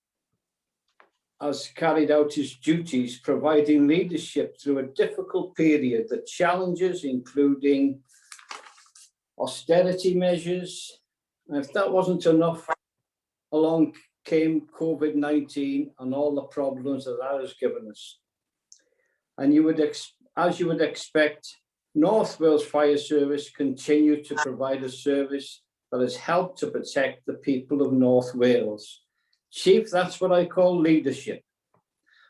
has carried out his duties, providing leadership through a difficult period, the challenges including austerity measures. And if that wasn't enough, along came COVID-19 and all the problems that has given us. And as you would expect, North Wales Fire Service continue to provide a service that has helped to protect the people of North Wales. Chief, that's what I call leadership.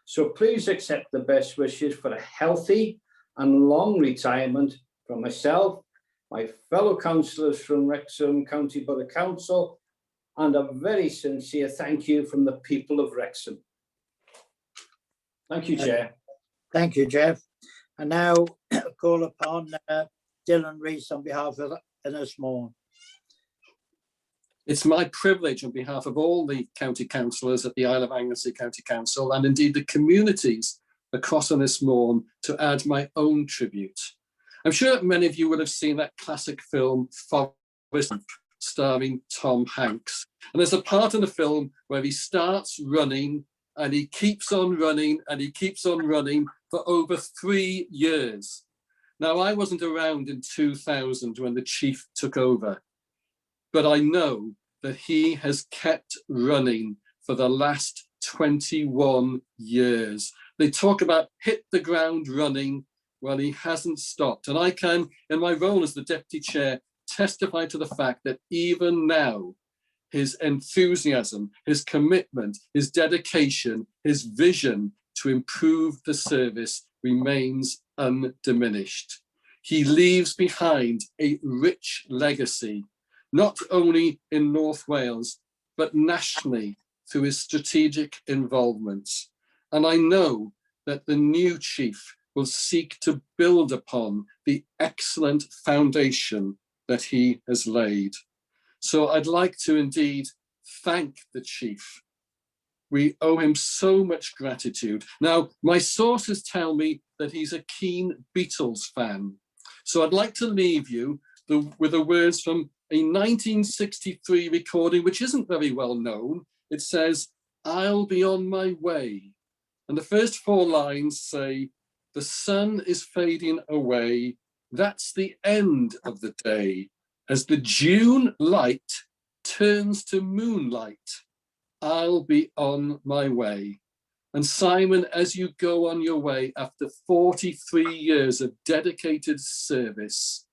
So please accept the best wishes for a healthy and long retirement from myself, my fellow councillors from Wrexham County Borough Council, and a very sincere thank you from the people of Wrexham. Thank you, Chair. Thank you, Jeff. And now call upon Dylan Rees on behalf of Ynys-Môn. It's my privilege on behalf of all the county councillors at the Isle of Anglesey County Council and indeed the communities across Ynys-Môn to add my own tribute. I'm sure many of you will have seen that classic film Forrest Gump, starring Tom Hanks. And there's a part in the film where he starts running and he keeps on running and he keeps on running for over 3 years. Now, I wasn't around in 2000 when the chief took over, but I know that he has kept running for the last 21 years. They talk about hit the ground running. Well, he hasn't stopped. And I can, in my role as the deputy chair, testify to the fact that even now, his enthusiasm, his commitment, his dedication, his vision to improve the service remains undiminished. He leaves behind a rich legacy, not only in North Wales, but nationally through his strategic involvements. And I know that the new chief will seek to build upon the excellent foundation that he has laid. So I'd like to indeed thank the chief. We owe him so much gratitude. Now, my sources tell me that he's a keen Beatles fan. So I'd like to leave you with the words from a 1963 recording, which isn't very well known. It says, "I'll be on my way." And the first 4 lines say, "The sun is fading away. That's the end of the day. As the June light turns to moonlight, I'll be on my way." And Simon, as you go on your way after 43 years of dedicated service,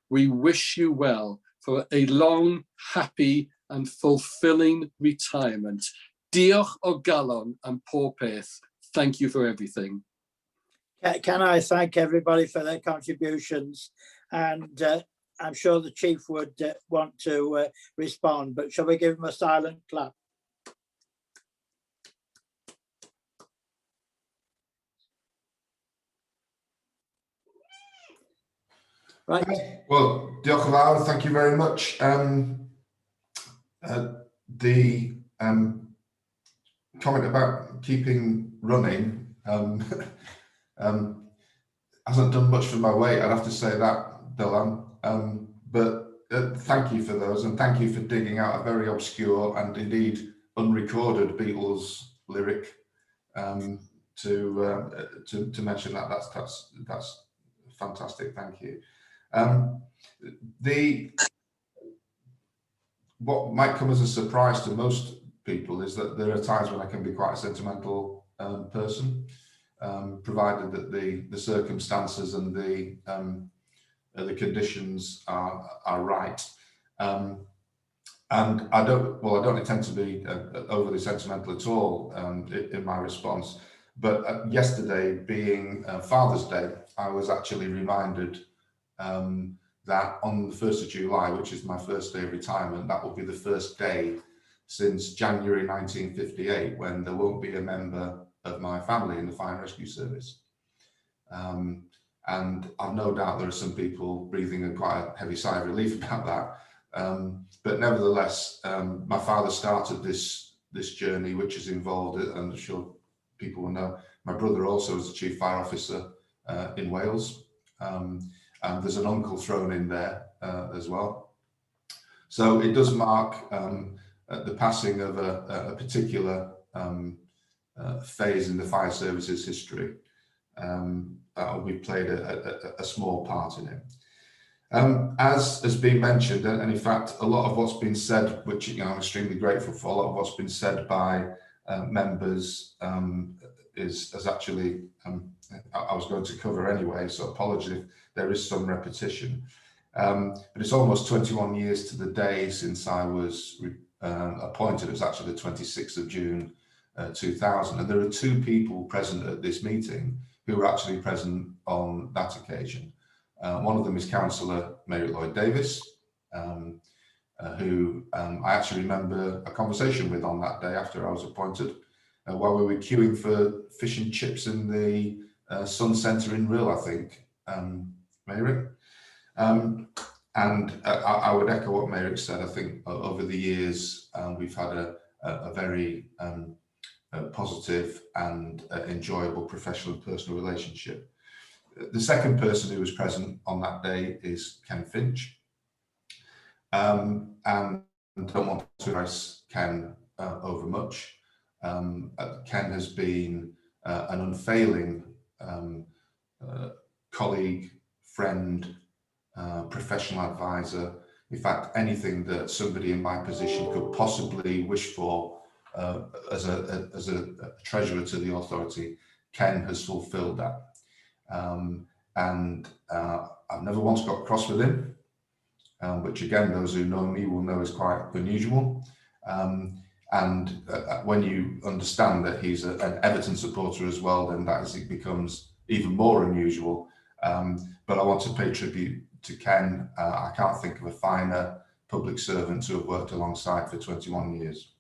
we wish you well for a long, happy and fulfilling retirement. Diolch o galon and pob peth. Thank you for everything. Can I thank everybody for their contributions? And I'm sure the chief would want to respond, but shall we give him a silent clap? Right. Well, diolch yn fawr, thank you very much. The comment about keeping running hasn't done much for my weight, I'd have to say that, Dylan. But thank you for those, and thank you for digging out a very obscure and indeed unrecorded Beatles lyric to mention that. That's fantastic. Thank you. What might come as a surprise to most people is that there are times when I can be quite a sentimental person, provided that the circumstances and the conditions are right. And I don't intend to be overly sentimental at all in my response. But yesterday, being Father's Day, I was actually reminded that on the 1st of July, which is my first day of retirement, that will be the first day since January 1958 when there won't be a member of my family in the Fire and Rescue Service. And I've no doubt there are some people breathing a quite a heavy sigh of relief about that. But nevertheless, my father started this journey, which has involved, and I'm sure people will know, my brother also is the Chief Fire Officer in Wales. And there's an uncle thrown in there as well. So it does mark the passing of a particular phase in the fire services history. We played a small part in it. As has been mentioned, and in fact, a lot of what's been said, which I'm extremely grateful for, a lot of what's been said by members is actually, I was going to cover anyway, so apologies if there is some repetition. But it's almost 21 years to the day since I was appointed. It was actually the 26th of June 2000. And there are 2 people present at this meeting who were actually present on that occasion. One of them is Councillor Mary Lloyd Davis, who I actually remember a conversation with on that day after I was appointed, while we were queuing for fish and chips in the Sun Centre in Rhyl, I think, Mary. And I would echo what Mary said. I think over the years we've had a very positive and enjoyable professional and personal relationship. The second person who was present on that day is Ken Finch. And I don't want to praise Ken over much. Ken has been an unfailing colleague, friend, professional advisor. In fact, anything that somebody in my position could possibly wish for as a treasurer to the authority, Ken has fulfilled that. I've never once got cross with him, which again, those who know me will know is quite unusual. When you understand that he's an Everton supporter as well, then it becomes even more unusual. But I want to pay tribute to Ken. I can't think of a finer public servant to have worked alongside for 21 years.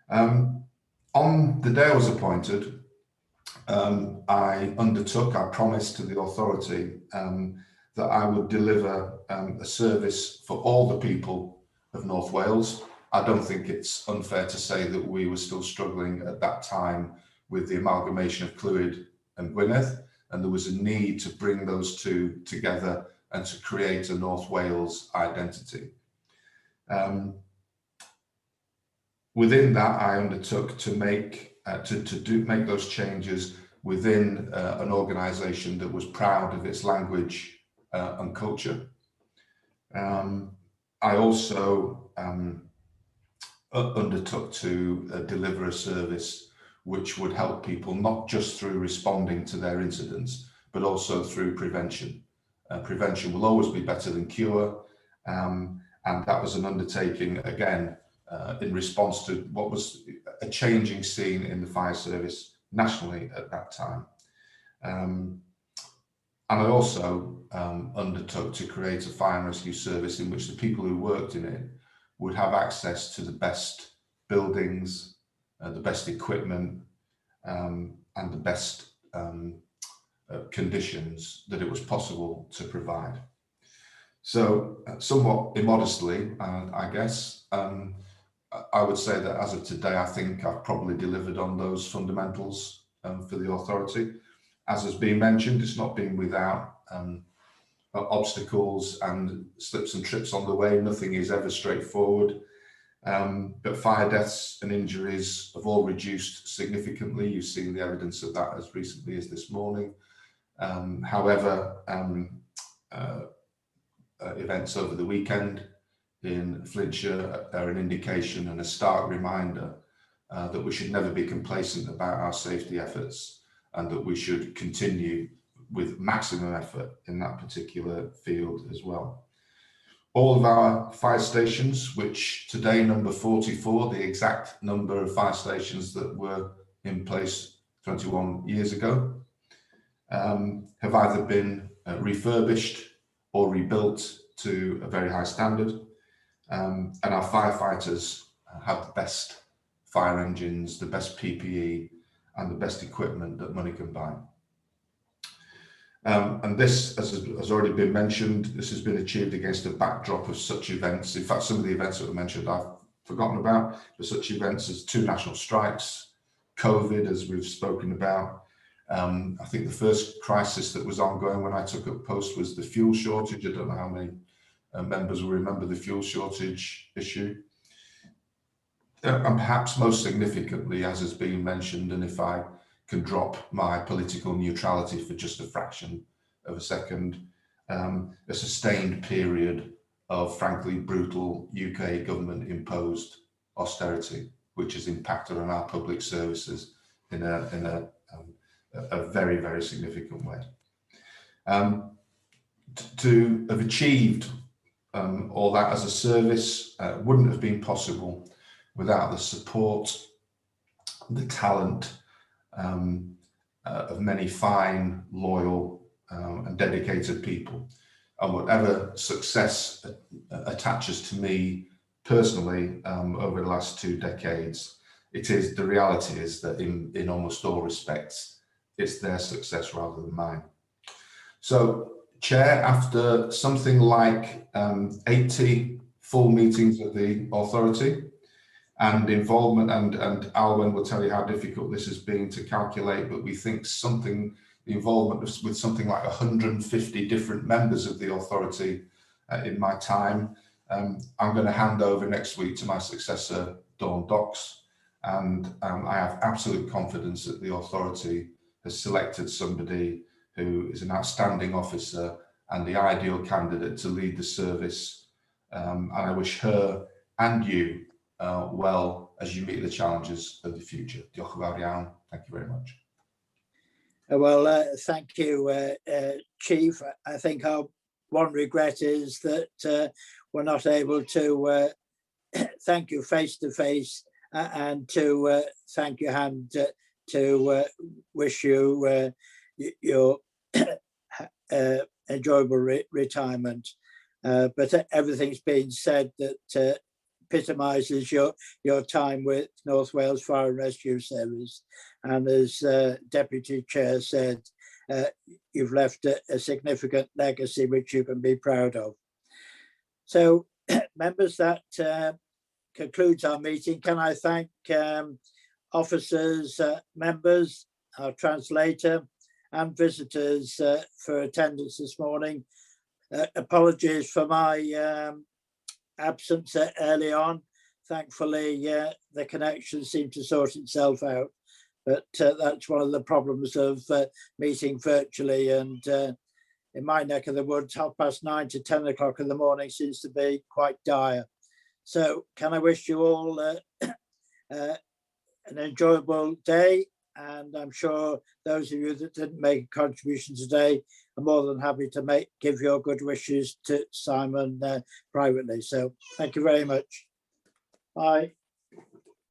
On the day I was appointed, I promised to the authority that I would deliver a service for all the people of North Wales. I don't think it's unfair to say that we were still struggling at that time with the amalgamation of Clwyd and Gwynedd, and there was a need to bring those two together and to create a North Wales identity. Within that, I undertook to make those changes within an organisation that was proud of its language and culture. I also undertook to deliver a service which would help people not just through responding to their incidents, but also through prevention. Prevention will always be better than cure, and that was an undertaking, again, in response to what was a changing scene in the fire service nationally at that time. And I also undertook to create a fire and rescue service in which the people who worked in it would have access to the best buildings, the best equipment, and the best conditions that it was possible to provide. So somewhat immodestly, I guess, I would say that as of today, I think I've probably delivered on those fundamentals for the authority. As has been mentioned, it's not been without obstacles and slips and trips on the way. Nothing is ever straightforward. But fire deaths and injuries have all reduced significantly. You've seen the evidence of that as recently as this morning. However, events over the weekend in Flintshire are an indication and a stark reminder that we should never be complacent about our safety efforts, and that we should continue with maximum effort in that particular field as well. All of our fire stations, which today number 44, the exact number of fire stations that were in place 21 years ago, have either been refurbished or rebuilt to a very high standard. And our firefighters have the best fire engines, the best PPE, and the best equipment that money can buy. And this, as has already been mentioned, this has been achieved against a backdrop of such events. In fact, some of the events that were mentioned I've forgotten about, but such events as 2 national strikes, COVID, as we've spoken about. I think the first crisis that was ongoing when I took up post was the fuel shortage. I don't know how many members will remember the fuel shortage issue. And perhaps most significantly, as has been mentioned, and if I can drop my political neutrality for just a fraction of a second, a sustained period of frankly brutal UK government imposed austerity, which has impacted on our public services in a very, very significant way. To have achieved all that as a service wouldn't have been possible without the support, the talent of many fine, loyal and dedicated people. And whatever success attaches to me personally over the last 2 decades, the reality is that in almost all respects, it's their success rather than mine. So, Chair, after something like 80 full meetings of the authority and involvement, and Alwyn will tell you how difficult this has been to calculate, but we think the involvement with something like 150 different members of the authority in my time, I'm going to hand over next week to my successor, Dawn Docks, and I have absolute confidence that the authority has selected somebody who is an outstanding officer and the ideal candidate to lead the service and I wish her and you well as you meet the challenges of the future. Diolch yn fawr iawn. Thank you very much. Well, thank you, Chief. I think our one regret is that we're not able to thank you face to face and to thank you hand to wish you your enjoyable retirement. But everything's been said that epitomises your time with North Wales Fire and Rescue Service. And as Deputy Chair said, you've left a significant legacy which you can be proud of. So, members, that concludes our meeting. Can I thank officers, members, our translator, and visitors for attendance this morning. Apologies for my absence early on. Thankfully, the connection seemed to sort itself out, but that's one of the problems of meeting virtually. And in my neck of the woods, 9:30 to 10 o'clock in the morning seems to be quite dire. So can I wish you all an enjoyable day? And I'm sure those of you that didn't make a contribution today are more than happy to give your good wishes to Simon privately. So thank you very much. Bye.